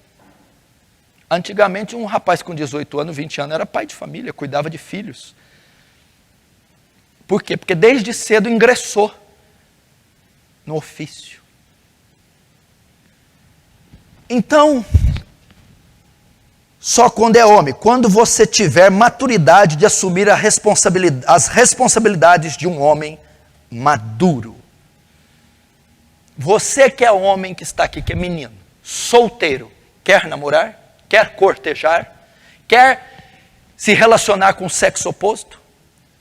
S1: Antigamente, um rapaz com 18 anos, 20 anos, era pai de família, cuidava de filhos. Por quê? Porque desde cedo ingressou no ofício. Então, só quando é homem, quando você tiver maturidade de assumir as responsabilidades de um homem maduro. Você que é homem que está aqui, que é menino, solteiro, quer namorar, quer cortejar, quer se relacionar com o sexo oposto,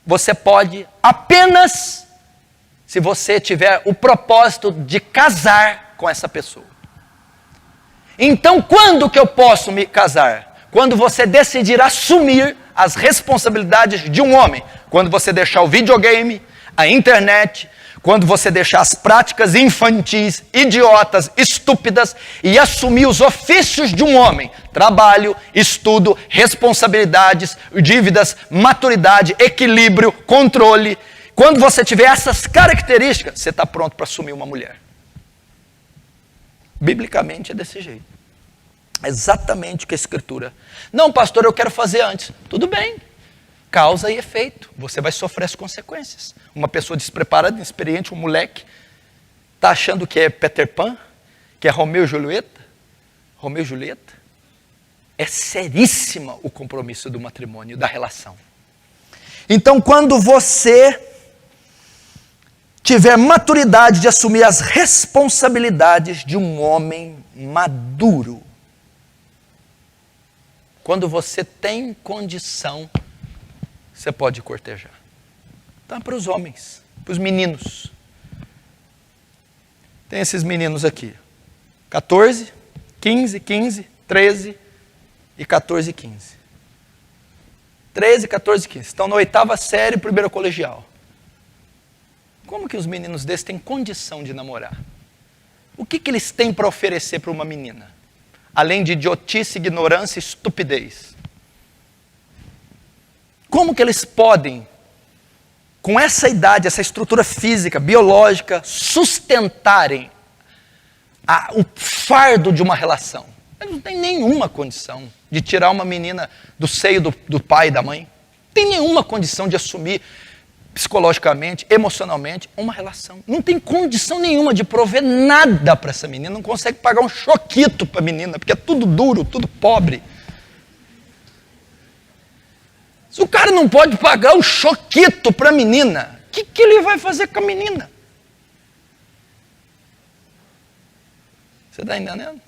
S1: você pode apenas se você tiver o propósito de casar com essa pessoa. Então, quando que eu posso me casar? Quando você decidir assumir as responsabilidades de um homem. Quando você deixar o videogame, a internet, quando você deixar as práticas infantis, idiotas, estúpidas e assumir os ofícios de um homem. Trabalho, estudo, responsabilidades, dívidas, maturidade, equilíbrio, controle. Quando você tiver essas características, você está pronto para assumir uma mulher. Biblicamente é desse jeito. É exatamente o que a Escritura. Não, pastor, eu quero fazer antes. Tudo bem. Causa e efeito. Você vai sofrer as consequências. Uma pessoa despreparada, inexperiente, um moleque, está achando que é Peter Pan, que é Romeu e Julieta. Romeu e Julieta. É seríssima o compromisso do matrimônio, da relação. Então, quando você tiver maturidade de assumir as responsabilidades de um homem maduro, quando você tem condição, você pode cortejar. Então, para os homens, para os meninos. Tem esses meninos aqui. 14, 15, 15, 13 e 14 e 15. 13, 14 e 15. Estão na 8ª série, primeiro colegial. Como que os meninos desses têm condição de namorar? O que eles têm para oferecer para uma menina? Além de idiotice, ignorância e estupidez. Como que eles podem, com essa idade, essa estrutura física, biológica, sustentarem o fardo de uma relação? Eles não têm nenhuma condição de tirar uma menina do seio do pai e da mãe. Não tem nenhuma condição de assumir psicologicamente, emocionalmente, uma relação. Não tem condição nenhuma de prover nada para essa menina. Não consegue pagar um choquito para a menina, porque é tudo duro, tudo pobre. Se o cara não pode pagar um choquito para a menina, o que ele vai fazer com a menina? Você está entendendo?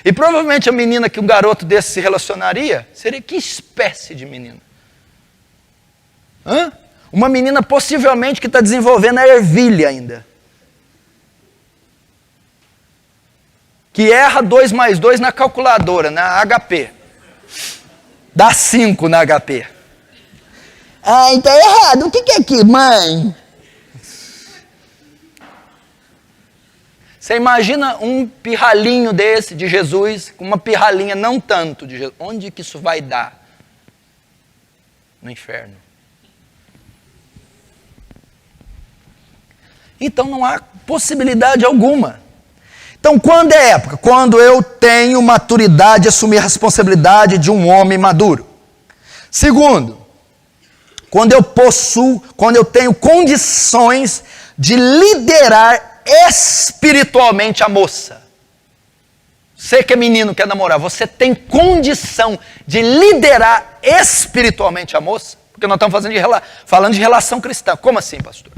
S1: E provavelmente a menina que um garoto desse se relacionaria, seria que espécie de menina? Hã? Uma menina possivelmente que está desenvolvendo a ervilha ainda. Que erra 2 mais 2 na calculadora, na HP. Dá 5 na HP. Ai, tá errado. O que é aqui, mãe? Você imagina um pirralhinho desse de Jesus, com uma pirralhinha não tanto de Jesus. Onde que isso vai dar? No inferno. Então não há possibilidade alguma. Então quando é época? Quando eu tenho maturidade de assumir a responsabilidade de um homem maduro. Segundo, quando eu tenho condições de liderar espiritualmente a moça. Você que é menino, quer namorar, você tem condição de liderar espiritualmente a moça? Porque nós estamos falando de relação cristã. Como assim, pastor?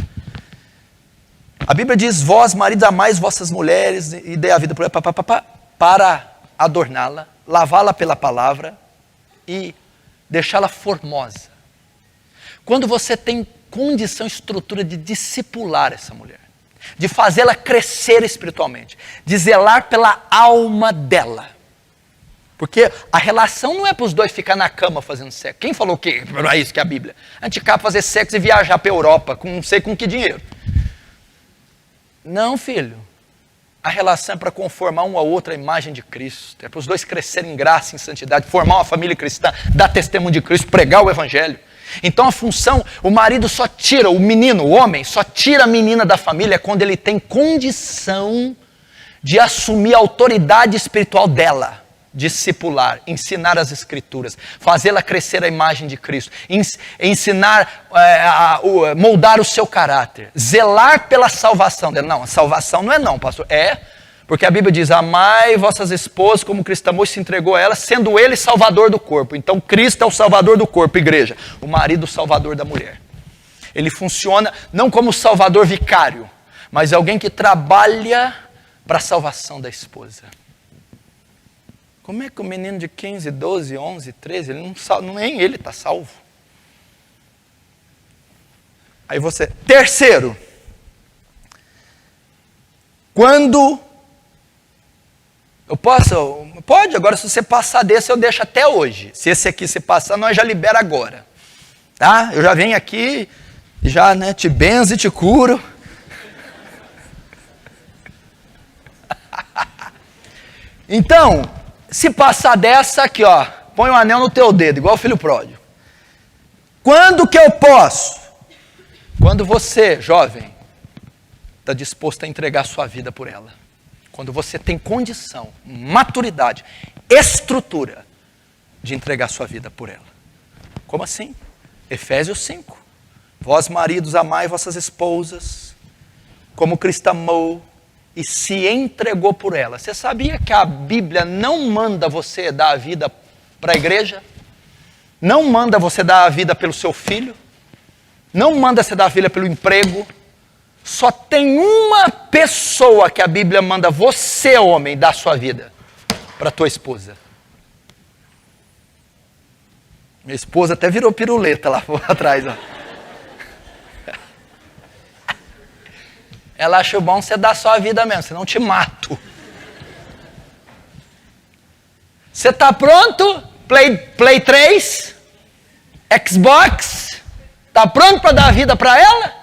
S1: A Bíblia diz, vós, maridos, amais vossas mulheres e dê a vida por ela, para adorná-la, lavá-la pela palavra e deixá-la formosa. Quando você tem condição, estrutura de discipular essa mulher, de fazê-la crescer espiritualmente, de zelar pela alma dela. Porque a relação não é para os dois ficar na cama fazendo sexo. Quem falou que não é isso que é a Bíblia? A gente quer fazer sexo e viajar para a Europa com não sei com que dinheiro. Não, filho. A relação é para conformar um ao outro a imagem de Cristo. É para os dois crescerem em graça, em santidade, formar uma família cristã, dar testemunho de Cristo, pregar o Evangelho. Então a função, o marido só tira, o menino, o homem, só tira a menina da família quando ele tem condição de assumir a autoridade espiritual dela. Discipular, ensinar as Escrituras, fazê-la crescer a imagem de Cristo, ensinar, moldar o seu caráter, zelar pela salvação dela. Não, a salvação não é não, pastor. É, porque a Bíblia diz, amai vossas esposas como Cristo amou e se entregou a elas, sendo ele salvador do corpo. Então Cristo é o salvador do corpo, igreja. O marido o salvador da mulher. Ele funciona não como salvador vicário, mas alguém que trabalha para a salvação da esposa. Como é que o menino de 15, 12, 11, 13, ele nem ele está salvo? Aí você... Terceiro, quando... Pode, agora se você passar desse eu deixo até hoje. Se esse aqui se passar, nós já libera agora. Tá? Eu já venho aqui, já te benzo e te curo. Então... Se passar dessa aqui, ó, põe um anel no teu dedo, igual o filho pródigo. Quando que eu posso? Quando você, jovem, está disposto a entregar sua vida por ela. Quando você tem condição, maturidade, estrutura de entregar sua vida por ela. Como assim? Efésios 5. Vós maridos amai vossas esposas, como Cristo amou e se entregou por ela. Você sabia que a Bíblia não manda você dar a vida para a igreja? Não manda você dar a vida pelo seu filho? Não manda você dar a vida pelo emprego? Só tem uma pessoa que a Bíblia manda você, homem, dar a sua vida para a tua esposa. Minha esposa até virou piruleta lá atrás, ó. Ela acha bom você dar só a vida mesmo, senão eu te mato. Você está pronto? Play 3? Xbox? Está pronto para dar a vida para ela?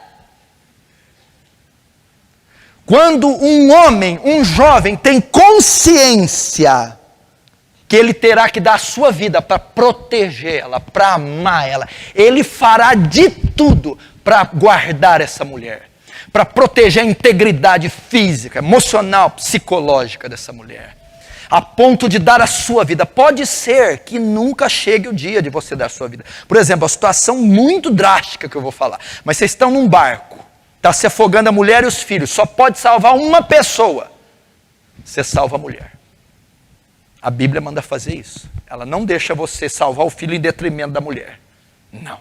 S1: Quando um homem, um jovem, tem consciência que ele terá que dar a sua vida para proteger ela, para amar ela, ele fará de tudo para guardar essa mulher, para proteger a integridade física, emocional, psicológica dessa mulher, a ponto de dar a sua vida. Pode ser que nunca chegue o dia de você dar a sua vida. Por exemplo, a situação muito drástica que eu vou falar, mas vocês estão num barco, está se afogando a mulher e os filhos, só pode salvar uma pessoa, você salva a mulher. A Bíblia manda fazer isso. Ela não deixa você salvar o filho em detrimento da mulher. Não.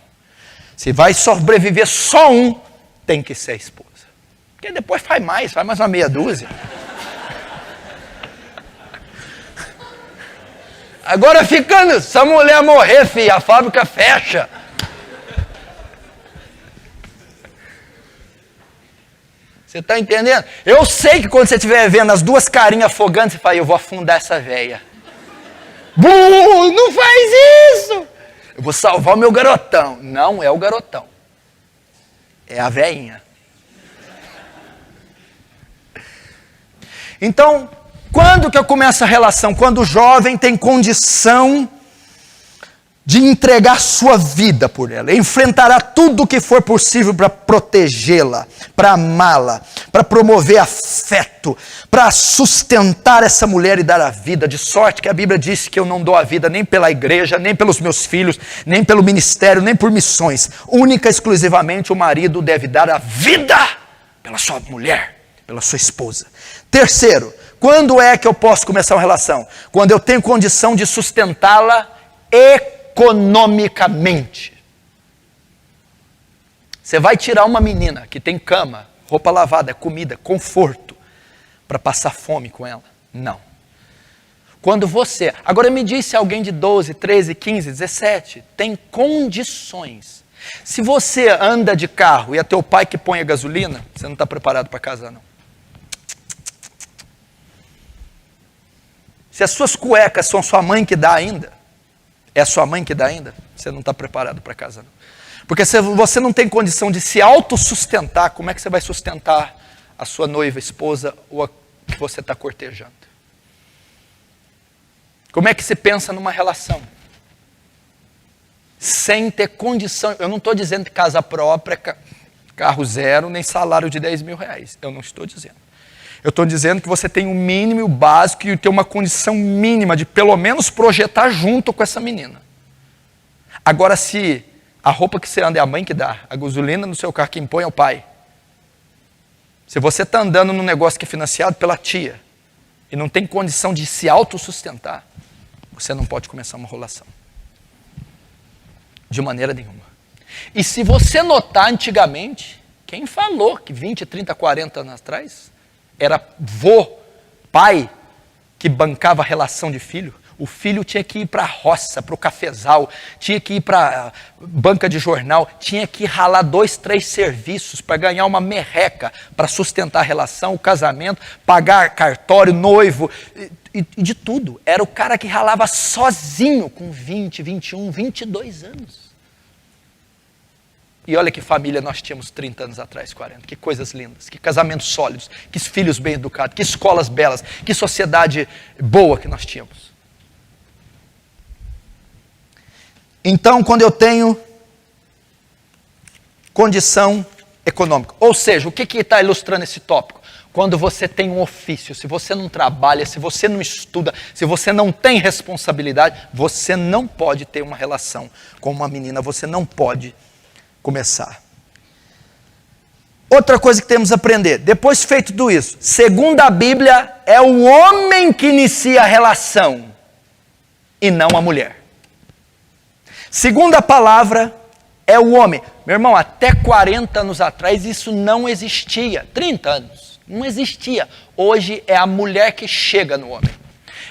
S1: Se vai sobreviver só um, tem que ser a esposa. Porque depois faz mais uma meia dúzia. Agora ficando, se a mulher morrer, filho, a fábrica fecha. Você está entendendo? Eu sei que quando você estiver vendo as duas carinhas afogando, você fala, eu vou afundar essa véia. Não faz isso! Eu vou salvar o meu garotão. Não é o garotão. É a véinha. Então, quando que eu começo a relação? Quando o jovem tem condição de entregar sua vida por ela. Ele enfrentará tudo o que for possível para protegê-la, para amá-la, para promover afeto, para sustentar essa mulher e dar a vida. De sorte que a Bíblia diz que eu não dou a vida nem pela igreja, nem pelos meus filhos, nem pelo ministério, nem por missões. Única e exclusivamente o marido deve dar a vida pela sua mulher, pela sua esposa. Terceiro, quando é que eu posso começar uma relação? Quando eu tenho condição de sustentá-la economicamente. Você vai tirar uma menina que tem cama, roupa lavada, comida, conforto, para passar fome com ela? Não. Quando você... Agora me diz se alguém de 12, 13, 15, 17 tem condições Se você anda de carro e é teu pai que põe a gasolina, você não está preparado para casar, não. Se as suas cuecas são sua mãe que dá ainda, é a sua mãe que dá ainda, você não está preparado para casar, não. Porque se você não tem condição de se autossustentar, como é que você vai sustentar a sua noiva, esposa ou a que você está cortejando? Como é que se pensa numa relação? Sem ter condição. Eu não estou dizendo que casa própria, carro zero, nem salário de 10 mil reais. Eu não estou dizendo. Eu estou dizendo que você tem o mínimo e o básico e tem uma condição mínima de pelo menos projetar junto com essa menina. Agora, se a roupa que você anda é a mãe que dá, a gasolina no seu carro quem põe é o pai. Se você está andando num negócio que é financiado pela tia e não tem condição de se autossustentar, você não pode começar uma relação. De maneira nenhuma. E se você notar antigamente, quem falou que 20, 30, 40 anos atrás era vô, pai, que bancava a relação de filho? O filho tinha que ir para a roça, para o cafezal, tinha que ir para a banca de jornal, tinha que ralar 2, 3 serviços para ganhar uma merreca, para sustentar a relação, o casamento, pagar cartório, noivo, e de tudo. Era o cara que ralava sozinho com 20, 21, 22 anos. E olha que família nós tínhamos 30 anos atrás, 40. Que coisas lindas, que casamentos sólidos, que filhos bem educados, que escolas belas, que sociedade boa que nós tínhamos. Então, quando eu tenho condição econômica, ou seja, o que está ilustrando esse tópico? Quando você tem um ofício, se você não trabalha, se você não estuda, se você não tem responsabilidade, você não pode ter uma relação com uma menina, você não pode começar. Outra coisa que temos a aprender, depois feito tudo isso, segundo a Bíblia, é o homem que inicia a relação e não a mulher. Segundo a palavra, é o homem. Meu irmão, até 40 anos atrás isso não existia. 30 anos, não existia. Hoje é a mulher que chega no homem.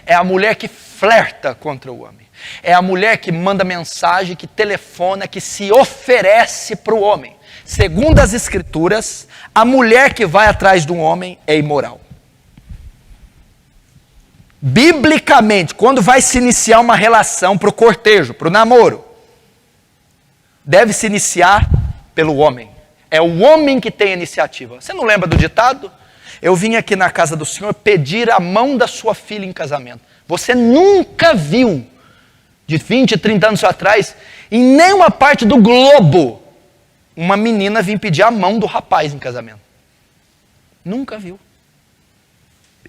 S1: É a mulher que flerta contra o homem. É a mulher que manda mensagem, que telefona, que se oferece para o homem. Segundo as Escrituras, a mulher que vai atrás de um homem é imoral. Biblicamente, quando vai se iniciar uma relação para o cortejo, para o namoro, deve se iniciar pelo homem. É o homem que tem a iniciativa. Você não lembra do ditado? Eu vim aqui na casa do Senhor pedir a mão da sua filha em casamento. Você nunca viu, de 20, 30 anos atrás, em nenhuma parte do globo, uma menina vir pedir a mão do rapaz em casamento. Nunca viu.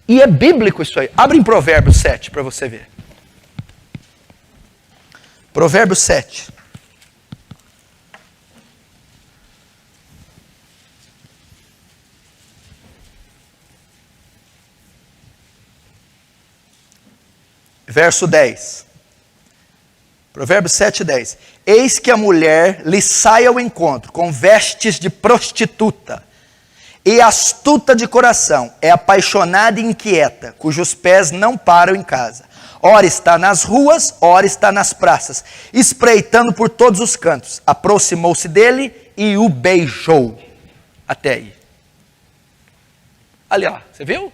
S1: E é bíblico isso aí. Abre em Provérbios 7 para você ver. Provérbios 7. Verso 10. Provérbios 7, 10. Eis que a mulher lhe sai ao encontro com vestes de prostituta, e astuta de coração, é apaixonada e inquieta, cujos pés não param em casa. Ora está nas ruas, ora está nas praças, espreitando por todos os cantos. Aproximou-se dele e o beijou. Até aí. Ali, ó, você viu?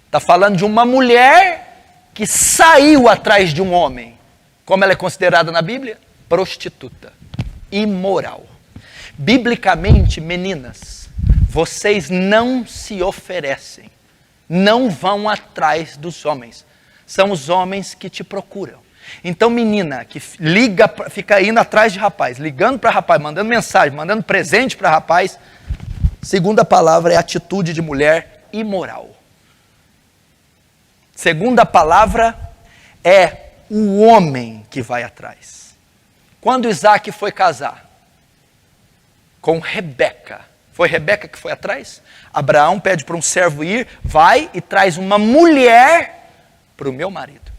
S1: Está falando de uma mulher que saiu atrás de um homem. Como ela é considerada na Bíblia? Prostituta, imoral. Biblicamente, meninas, vocês não se oferecem, não vão atrás dos homens. São os homens que te procuram. Então, menina que liga, fica indo atrás de rapaz, ligando para rapaz, mandando mensagem, mandando presente para rapaz, segundo a palavra, é atitude de mulher imoral. Segundo a palavra, é o homem que vai atrás. Quando Isaac foi casar com Rebeca, foi Rebeca que foi atrás? Abraão pede para um servo ir, vai e traz uma mulher para o meu marido.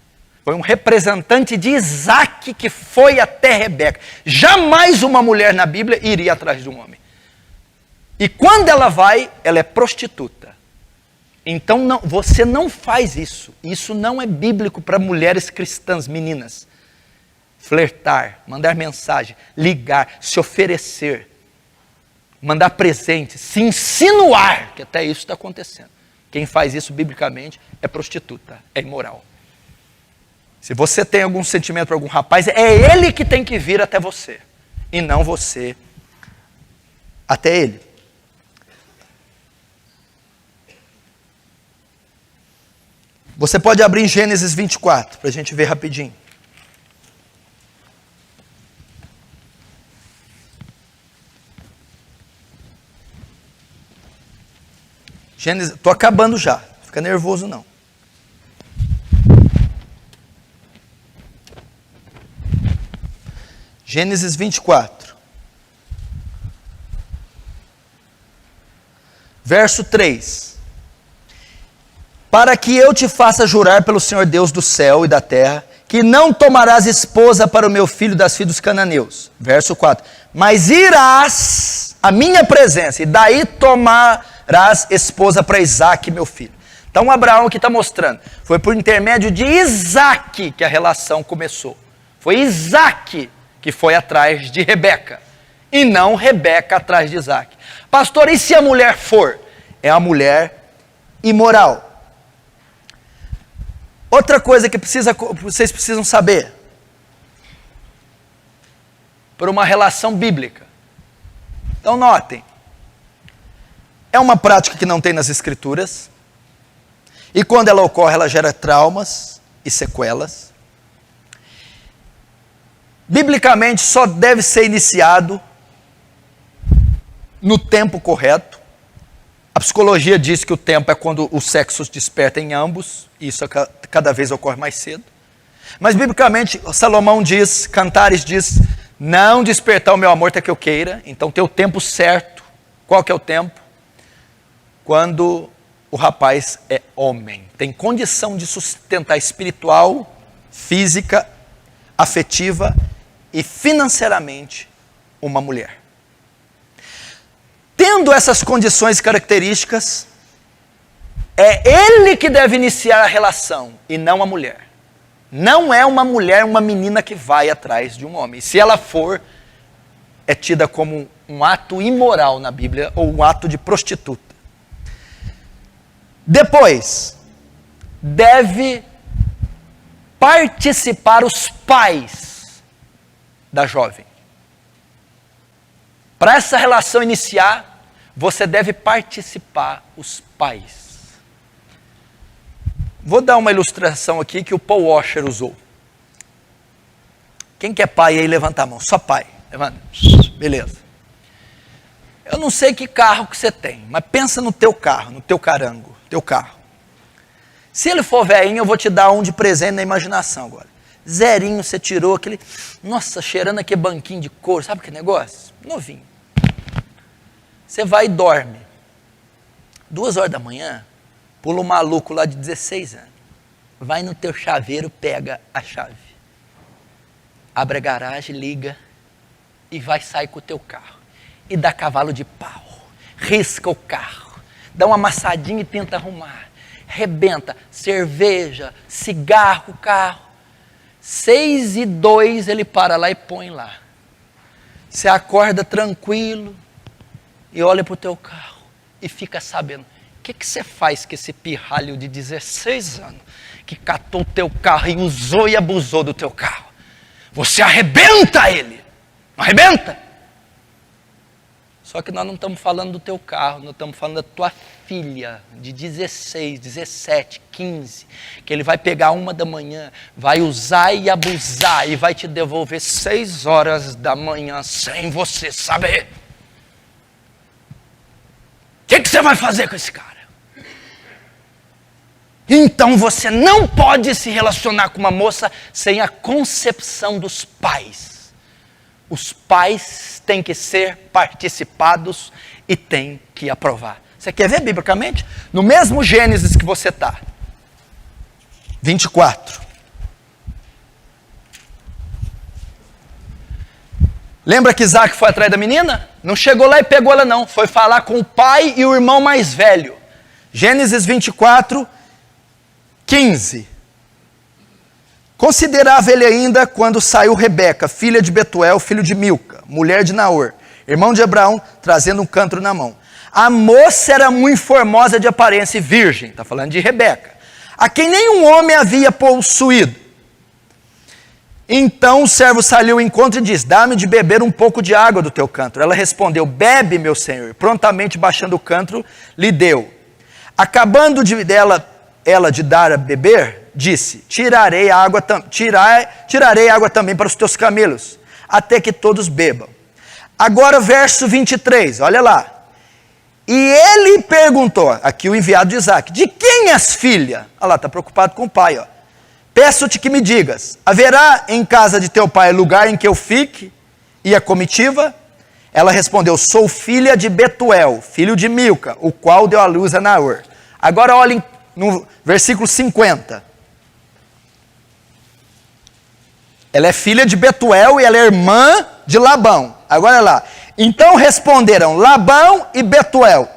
S1: Foi um representante de Isaac que foi até Rebeca. Jamais uma mulher na Bíblia iria atrás de um homem. E quando ela vai, ela é prostituta. Então não, você não faz isso. Isso não é bíblico para mulheres cristãs, meninas. flertar, mandar mensagem, ligar, se oferecer, mandar presente, se insinuar, que até isso está acontecendo. Quem faz isso biblicamente é prostituta, é imoral. Se você tem algum sentimento por algum rapaz, é ele que tem que vir até você, e não você até ele. Você pode abrir em Gênesis 24, para a gente ver rapidinho. Gênesis, estou acabando já, fica nervoso não. Gênesis 24. Verso 3. Para que eu te faça jurar pelo Senhor Deus do céu e da terra, que não tomarás esposa para o meu filho das filhas dos cananeus. Verso 4. Mas irás à minha presença, e daí tomarás esposa para Isaque, meu filho. Então Abraão aqui está mostrando, foi por intermédio de Isaque que a relação começou. Foi Isaque que foi atrás de Rebeca, e não Rebeca atrás de Isaque. Pastor, e se a mulher for? É a mulher imoral. Outra coisa que vocês precisam saber, por uma relação bíblica. Então notem, é uma prática que não tem nas Escrituras, e quando ela ocorre, ela gera traumas e sequelas. Biblicamente, só deve ser iniciado no tempo correto. A psicologia diz que o tempo é quando o sexo desperta em ambos, e isso cada vez ocorre mais cedo. Mas, biblicamente, Salomão diz, Cantares diz, não despertar o meu amor até que eu queira. Então, tem o tempo certo. Qual que é o tempo? Quando o rapaz é homem. Tem condição de sustentar espiritual, física, afetiva e financeiramente uma mulher. Tendo essas condições e características, é ele que deve iniciar a relação e não a mulher. Não é uma mulher, uma menina que vai atrás de um homem. Se ela for, é tida como um ato imoral na Bíblia ou um ato de prostituta. Depois, deve participar os pais da jovem. Para essa relação iniciar, você deve participar os pais. Vou dar uma ilustração aqui que o Paul Washer usou. Quem que é pai aí, levanta a mão. Só pai. Levanta. Beleza. Eu não sei que carro que você tem, mas pensa no teu carro, no teu carango, teu carro. Se ele for velhinho, eu vou te dar um de presente na imaginação agora. Zerinho, você tirou aquele, nossa, cheirando aquele banquinho de couro, sabe que negócio? Novinho. Você vai e dorme. 2 horas da manhã, pula um maluco lá de 16 anos. Vai no teu chaveiro, pega a chave. Abre a garagem, liga e vai sair com o teu carro. E dá cavalo de pau. Risca o carro. Dá uma amassadinha e tenta arrumar. Rebenta. Cerveja, cigarro, carro. 6:02 ele para lá e põe lá. Você acorda tranquilo e olha para o teu carro e fica sabendo. O que você faz com esse pirralho de 16 anos que catou o teu carro e usou e abusou do teu carro? Você arrebenta ele. Não arrebenta? Só que nós não estamos falando do teu carro, nós estamos falando da tua filha de 16, 17, 15, que ele vai pegar 1 da manhã, vai usar e abusar e vai te devolver 6 horas da manhã sem você saber. O que você vai fazer com esse cara? Então você não pode se relacionar com uma moça sem a concepção dos pais. Os pais têm que ser participados e têm que aprovar. Você quer ver biblicamente? No mesmo Gênesis que você está. 24. Lembra que Isaque foi atrás da menina? Não chegou lá e pegou ela não. Foi falar com o pai e o irmão mais velho. Gênesis 24, 15. Considerava ele ainda quando saiu Rebeca, filha de Betuel, filho de Milca, mulher de Naor, irmão de Abraão, trazendo um cântaro na mão. A moça era muito formosa de aparência e virgem, está falando de Rebeca, a quem nenhum homem havia possuído. Então o servo saiu ao encontro e disse: dá-me de beber um pouco de água do teu cântaro. Ela respondeu: bebe, meu senhor. Prontamente baixando o cântaro, lhe deu. Acabando ela de dar a beber, disse: tirarei água também para os teus camelos, até que todos bebam. Agora verso 23, olha lá. E ele perguntou, aqui o enviado de Isaac: de quem és filha? Olha lá, está preocupado com o pai, ó. Peço-te que me digas: haverá em casa de teu pai lugar em que eu fique? E a comitiva? Ela respondeu: sou filha de Betuel, filho de Milca, o qual deu à luz a Naor. Agora olhem no versículo 50. Ela é filha de Betuel e ela é irmã de Labão. Agora olha lá. Então responderam Labão e Betuel: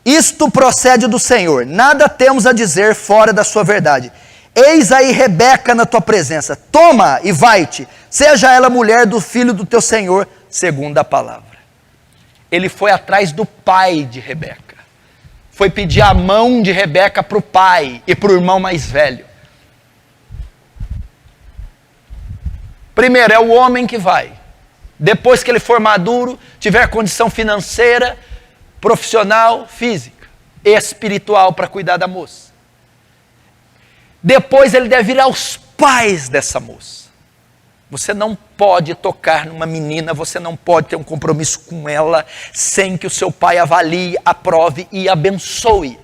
S1: isto procede do Senhor, nada temos a dizer fora da sua verdade. Eis aí Rebeca na tua presença, toma e vai-te, seja ela mulher do filho do teu senhor, segundo a palavra. Ele foi atrás do pai de Rebeca, foi pedir a mão de Rebeca para o pai e para o irmão mais velho. Primeiro é o homem que vai, depois que ele for maduro, tiver condição financeira, profissional, física, espiritual para cuidar da moça. Depois ele deve ir aos pais dessa moça. Você não pode tocar numa menina, você não pode ter um compromisso com ela sem que o seu pai avalie, aprove e abençoe.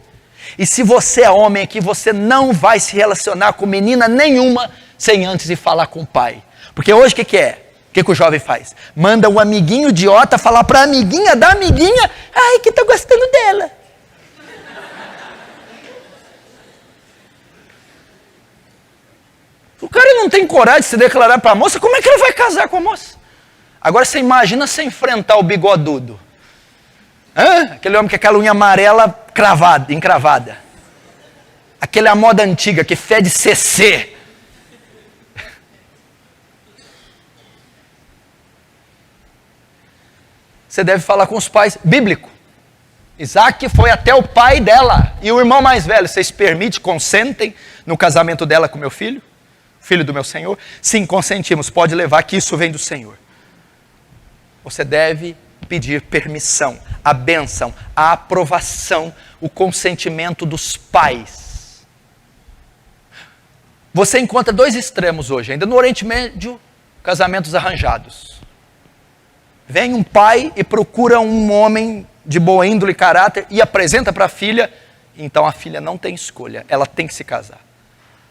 S1: E se você é homem aqui, você não vai se relacionar com menina nenhuma sem antes ir falar com o pai. Porque hoje o que é? O que o jovem faz? Manda um amiguinho idiota falar para a amiguinha da amiguinha: ai, que tô gostando dela. O cara não tem coragem de se declarar para a moça, como é que ele vai casar com a moça? Agora você imagina você enfrentar o bigodudo. Aquele homem com aquela unha amarela encravada. Aquele a moda antiga que fede CC. Você deve falar com os pais, bíblico. Isaac foi até o pai dela e o irmão mais velho: vocês permitem, consentem no casamento dela com meu filho? Filho do meu senhor? Sim, consentimos, pode levar, que isso vem do Senhor. Você deve pedir permissão, a bênção, a aprovação, o consentimento dos pais. Você encontra dois extremos hoje, ainda no Oriente Médio, casamentos arranjados. Vem um pai e procura um homem de boa índole e caráter e apresenta para a filha, então a filha não tem escolha, ela tem que se casar.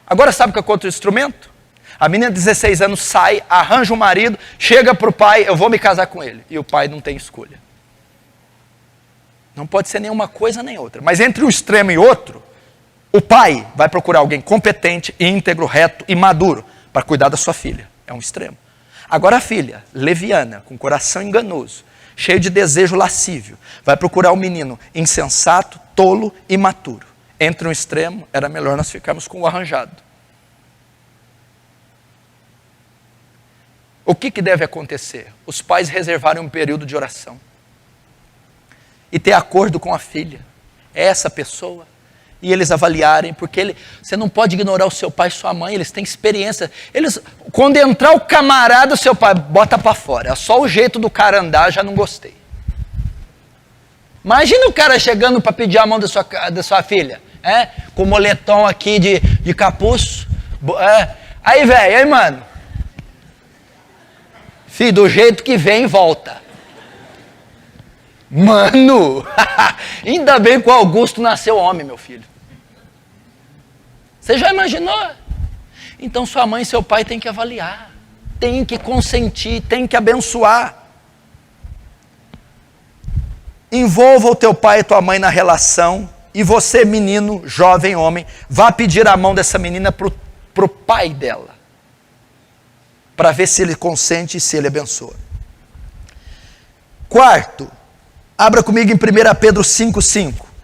S1: Agora sabe qual é o outro instrumento? A menina de 16 anos sai, arranja um marido, chega para o pai: eu vou me casar com ele. E o pai não tem escolha. Não pode ser nenhuma coisa nem outra. Mas entre um extremo e outro, o pai vai procurar alguém competente, íntegro, reto e maduro para cuidar da sua filha. É um extremo. Agora a filha, leviana, com coração enganoso, cheio de desejo lascívio, vai procurar um menino insensato, tolo e imaturo. Entre um extremo, era melhor nós ficarmos com o arranjado. O que deve acontecer? Os pais reservarem um período de oração e ter acordo com a filha, essa pessoa, e eles avaliarem, porque você não pode ignorar o seu pai e sua mãe, eles têm experiência. Quando entrar o camarada, o seu pai bota para fora. É só o jeito do cara andar, já não gostei. Imagina o cara chegando para pedir a mão da sua filha, com moletom aqui de capuz. Aí, velho, aí, mano. Filho, do jeito que vem, volta. Mano, ainda bem que o Augusto nasceu homem, meu filho. Você já imaginou? Então sua mãe e seu pai têm que avaliar, têm que consentir, têm que abençoar. Envolva o teu pai e tua mãe na relação, e você, menino, jovem, homem, vá pedir a mão dessa menina para o pai dela, para ver se ele consente e se ele abençoa. Quarto, abra comigo em 1 Pedro 5,5.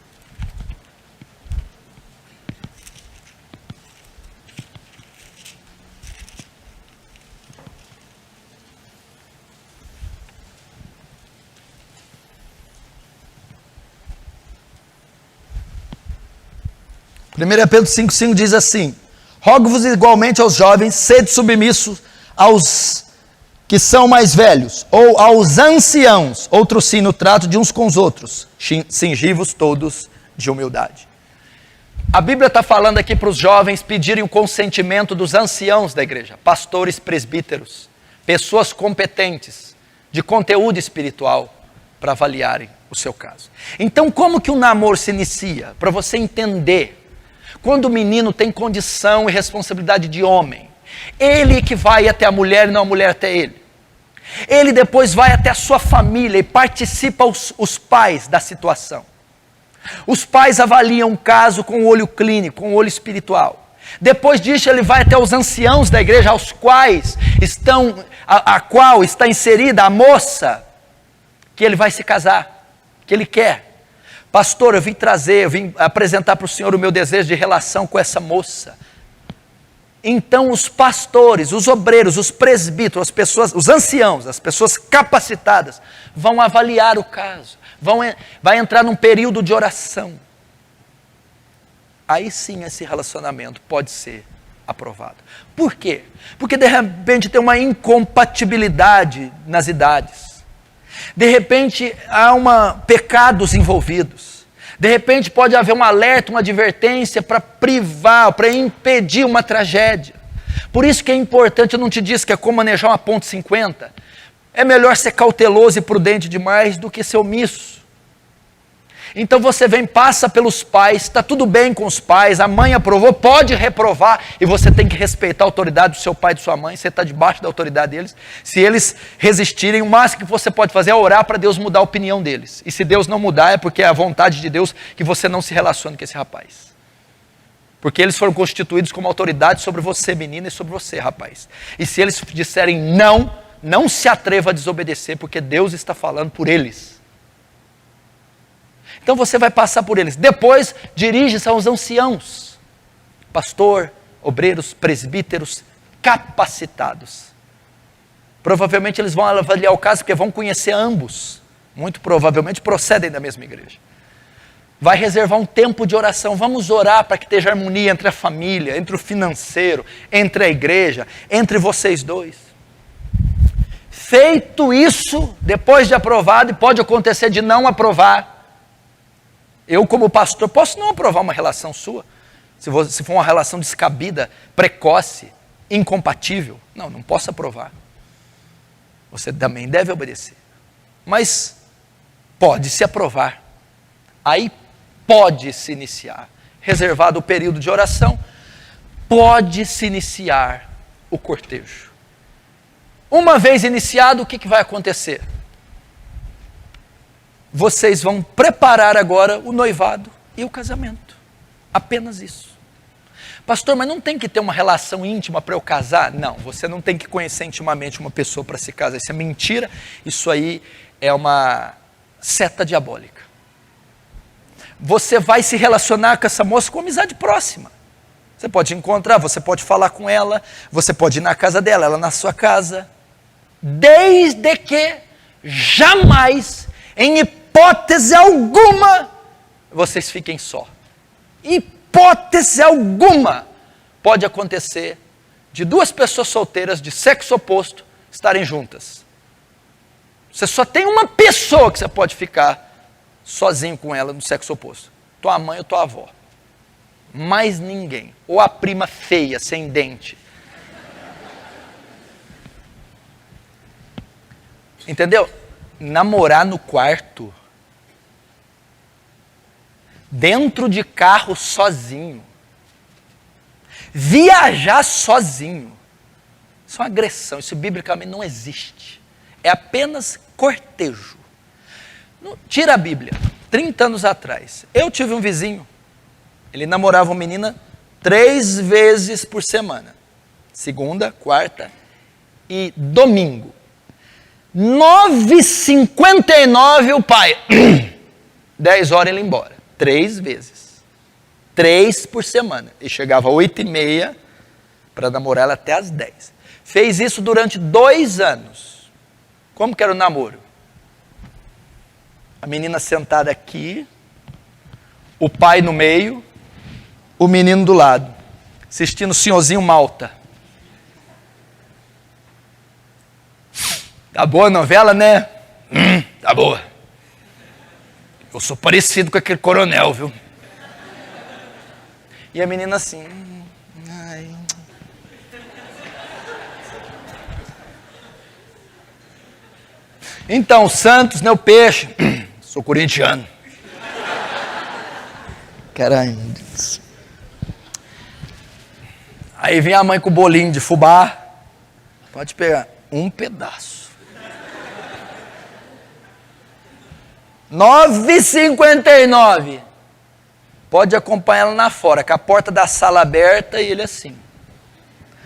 S1: 1 Pedro 5,5 diz assim: rogo-vos igualmente aos jovens, sede submissos aos que são mais velhos, ou aos anciãos, outro sim no trato de uns com os outros, cingi-vos todos de humildade. A Bíblia está falando aqui para os jovens pedirem o consentimento dos anciãos da igreja, pastores, presbíteros, pessoas competentes, de conteúdo espiritual, para avaliarem o seu caso. Então, como que o namoro se inicia? Para você entender, quando o menino tem condição e responsabilidade de homem, ele que vai até a mulher e não a mulher até ele. Ele depois vai até a sua família e participa os pais da situação. Os pais avaliam o caso com o olho clínico, com o olho espiritual. Depois disso ele vai até os anciãos da igreja, aos quais a qual está inserida a moça que ele vai se casar, que ele quer. Pastor, eu vim apresentar para o senhor o meu desejo de relação com essa moça. Então os pastores, os obreiros, os presbíteros, as pessoas, os anciãos, as pessoas capacitadas, vão avaliar o caso, vai entrar num período de oração. Aí sim esse relacionamento pode ser aprovado. Por quê? Porque de repente tem uma incompatibilidade nas idades. De repente há pecados envolvidos. De repente pode haver um alerta, uma advertência para privar, para impedir uma tragédia. Por isso que é importante, eu não te disse que é como manejar uma ponto .50. É melhor ser cauteloso e prudente demais do que ser omisso. Então você passa pelos pais, está tudo bem com os pais, a mãe aprovou, pode reprovar, e você tem que respeitar a autoridade do seu pai e de sua mãe, você está debaixo da autoridade deles. Se eles resistirem, o máximo que você pode fazer é orar para Deus mudar a opinião deles. E se Deus não mudar, é porque é a vontade de Deus que você não se relacione com esse rapaz. Porque eles foram constituídos como autoridade sobre você, menina, e sobre você, rapaz. E se eles disserem não, não se atreva a desobedecer, porque Deus está falando por eles. Então você vai passar por eles. Depois, dirige-se aos anciãos. Pastor, obreiros, presbíteros, capacitados. Provavelmente eles vão avaliar o caso, porque vão conhecer ambos. Muito provavelmente procedem da mesma igreja. Vai reservar um tempo de oração. Vamos orar para que esteja harmonia entre a família, entre o financeiro, entre a igreja, entre vocês dois. Feito isso, depois de aprovado, e pode acontecer de não aprovar, eu, como pastor, posso não aprovar uma relação sua, se for uma relação descabida, precoce, incompatível. Não posso aprovar. Você também deve obedecer. Mas pode-se aprovar. Aí pode-se iniciar. Reservado o período de oração, pode-se iniciar o cortejo. Uma vez iniciado, o que vai acontecer? Vocês vão preparar agora o noivado e o casamento. Apenas isso. Pastor, mas não tem que ter uma relação íntima para eu casar? Não, você não tem que conhecer intimamente uma pessoa para se casar. Isso é mentira, isso aí é uma seta diabólica. Você vai se relacionar com essa moça com amizade próxima. Você pode encontrar, você pode falar com ela, você pode ir na casa dela, ela na sua casa. Desde que jamais, em hipótese alguma, vocês fiquem só. Hipótese alguma pode acontecer de duas pessoas solteiras de sexo oposto estarem juntas. Você só tem uma pessoa que você pode ficar sozinho com ela no sexo oposto. Tua mãe ou tua avó. Mais ninguém. Ou a prima feia, sem dente. Entendeu? Namorar no quarto, dentro de carro sozinho, viajar sozinho, isso é uma agressão, isso biblicamente não existe, é apenas cortejo. Tira a Bíblia. 30 anos atrás, eu tive um vizinho, ele namorava uma menina 3 vezes por semana, segunda, quarta e domingo. 9h59 o pai, 10 horas ele ia embora, 3 vezes, 3 por semana, e chegava às 8h30 para namorar ela até às 10. Fez isso durante 2 anos. Como que era o namoro? A menina sentada aqui, o pai no meio, o menino do lado, assistindo o Senhorzinho Malta. Tá boa a novela, né? Tá boa. Eu sou parecido com aquele coronel, viu? E a menina assim... Ai. Então, Santos, né, o peixe. Sou corintiano. Caralho, meu Deus. Aí vem a mãe com o bolinho de fubá. Pode pegar um pedaço. 9,59. Pode acompanhar ela na fora, com a porta da sala aberta e ele assim.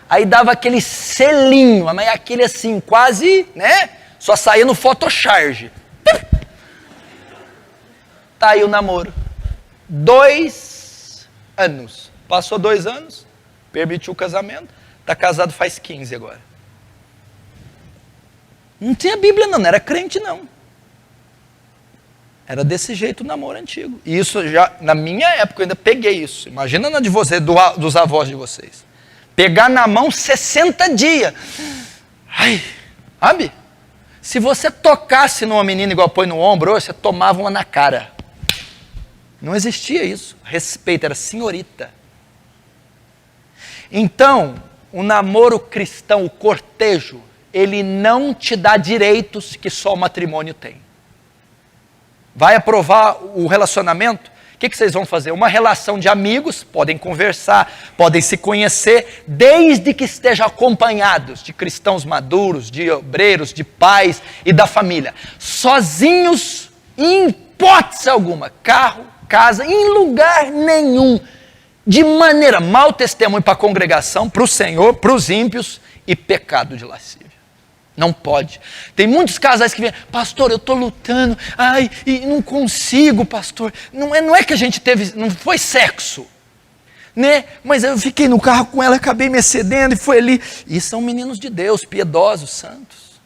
S1: Aí dava aquele selinho, mas aquele assim, quase, né? Só saía no photocharge. Tá aí o namoro. 2 anos. Passou 2 anos, permitiu o casamento, tá casado faz 15 agora. Não tinha Bíblia não era crente não. Era desse jeito o namoro antigo. E isso já, na minha época, eu ainda peguei isso. Imagina na de você, dos avós de vocês. Pegar na mão 60 dias. Ai, sabe? Se você tocasse numa menina igual põe no ombro, você tomava uma na cara. Não existia isso. Respeito, era senhorita. Então, o namoro cristão, o cortejo, ele não te dá direitos que só o matrimônio tem. Vai aprovar o relacionamento? O que vocês vão fazer? Uma relação de amigos, podem conversar, podem se conhecer, desde que estejam acompanhados de cristãos maduros, de obreiros, de pais e da família. Sozinhos, em hipótese alguma, carro, casa, em lugar nenhum, de maneira, mau testemunho para a congregação, para o Senhor, para os ímpios e pecado de lascívia. Não pode. Tem muitos casais que vêm, pastor, eu estou lutando, ai, e não consigo, pastor. Não é que a gente teve, não foi sexo, né? Mas eu fiquei no carro com ela, acabei me excedendo e foi ali. E são meninos de Deus, piedosos, santos.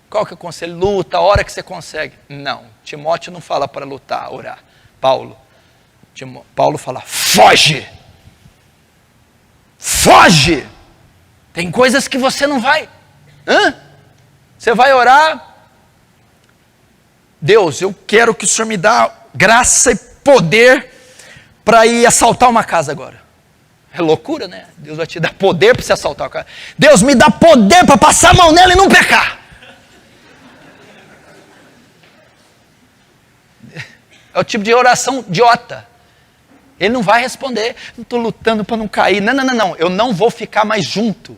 S1: Qual que é o conselho? Luta, a hora que você consegue. Não, Timóteo não fala para lutar, orar. Paulo fala, foge. Foge. Tem coisas que você não vai. Você vai orar, Deus, eu quero que o Senhor me dê graça e poder para ir assaltar uma casa agora. É loucura, né? Deus vai te dar poder para você assaltar uma casa. Deus, me dá poder para passar a mão nela e não pecar. É o tipo de oração idiota. Ele não vai responder, não estou lutando para não cair. Não, eu não vou ficar mais junto.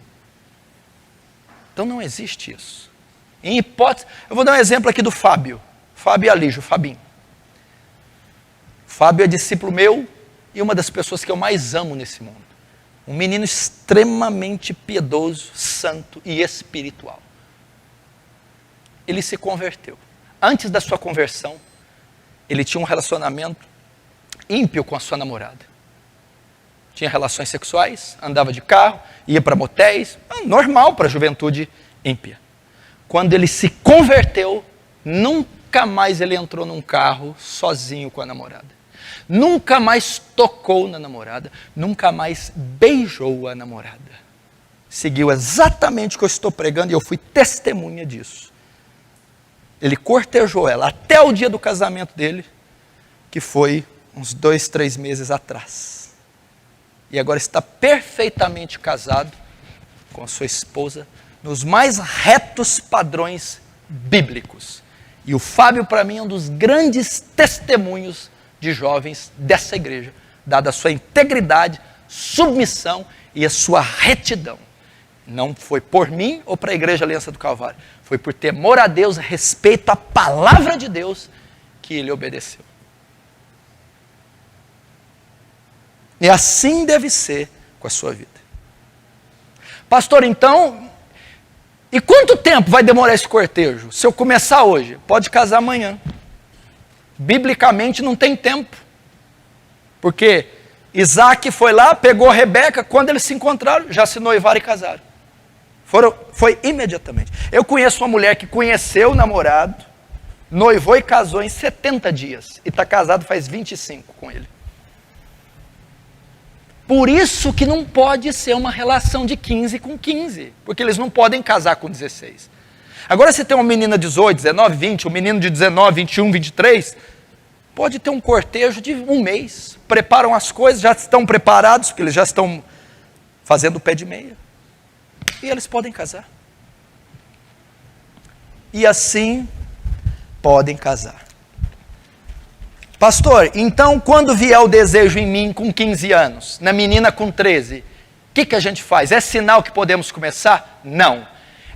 S1: Então não existe isso. Em hipótese, eu vou dar um exemplo aqui do Fábio e Alígio, Fabinho. Fábio é discípulo meu e uma das pessoas que eu mais amo nesse mundo. Um menino extremamente piedoso, santo e espiritual. Ele se converteu. Antes da sua conversão, ele tinha um relacionamento ímpio com a sua namorada. Tinha relações sexuais, andava de carro, ia para motéis, normal para a juventude ímpia. Quando ele se converteu, nunca mais ele entrou num carro sozinho com a namorada. Nunca mais tocou na namorada, nunca mais beijou a namorada. Seguiu exatamente o que eu estou pregando e eu fui testemunha disso. Ele cortejou ela até o dia do casamento dele, que foi uns 2, 3 meses atrás. E agora está perfeitamente casado com a sua esposa, nos mais retos padrões bíblicos. E o Fábio, para mim, é um dos grandes testemunhos de jovens dessa igreja, dada a sua integridade, submissão e a sua retidão. Não foi por mim ou para a Igreja Aliança do Calvário, foi por temor a Deus, respeito à palavra de Deus, que ele obedeceu. E assim deve ser com a sua vida. Pastor, então, e quanto tempo vai demorar esse cortejo? Se eu começar hoje, pode casar amanhã. Biblicamente não tem tempo. Porque Isaac foi lá, pegou Rebeca, quando eles se encontraram, já se noivaram e casaram. Foi imediatamente. Eu conheço uma mulher que conheceu o namorado, noivou e casou em 70 dias. E está casado faz 25 com ele. Por isso que não pode ser uma relação de 15 com 15, porque eles não podem casar com 16. Agora você tem uma menina de 18, 19, 20, um menino de 19, 21, 23, pode ter um cortejo de um mês, preparam as coisas, já estão preparados, porque eles já estão fazendo o pé de meia, e eles podem casar. E assim podem casar. Pastor, então quando vier o desejo em mim com 15 anos, na menina com 13, o que a gente faz? É sinal que podemos começar? Não.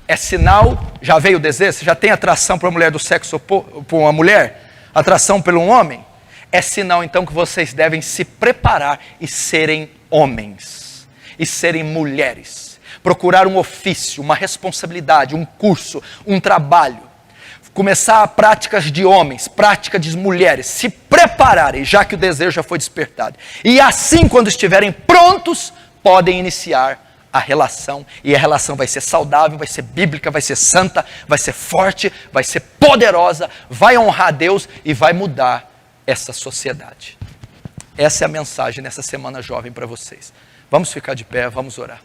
S1: É sinal, já veio o desejo, você já tem atração para uma mulher do sexo oposto, para uma mulher? Atração pelo homem? É sinal então que vocês devem se preparar e serem homens, e serem mulheres. Procurar um ofício, uma responsabilidade, um curso, um trabalho. Começar práticas de homens, prática de mulheres, se prepararem, já que o desejo já foi despertado. E assim, quando estiverem prontos, podem iniciar a relação. E a relação vai ser saudável, vai ser bíblica, vai ser santa, vai ser forte, vai ser poderosa, vai honrar a Deus e vai mudar essa sociedade. Essa é a mensagem nessa Semana Jovem para vocês. Vamos ficar de pé, vamos orar.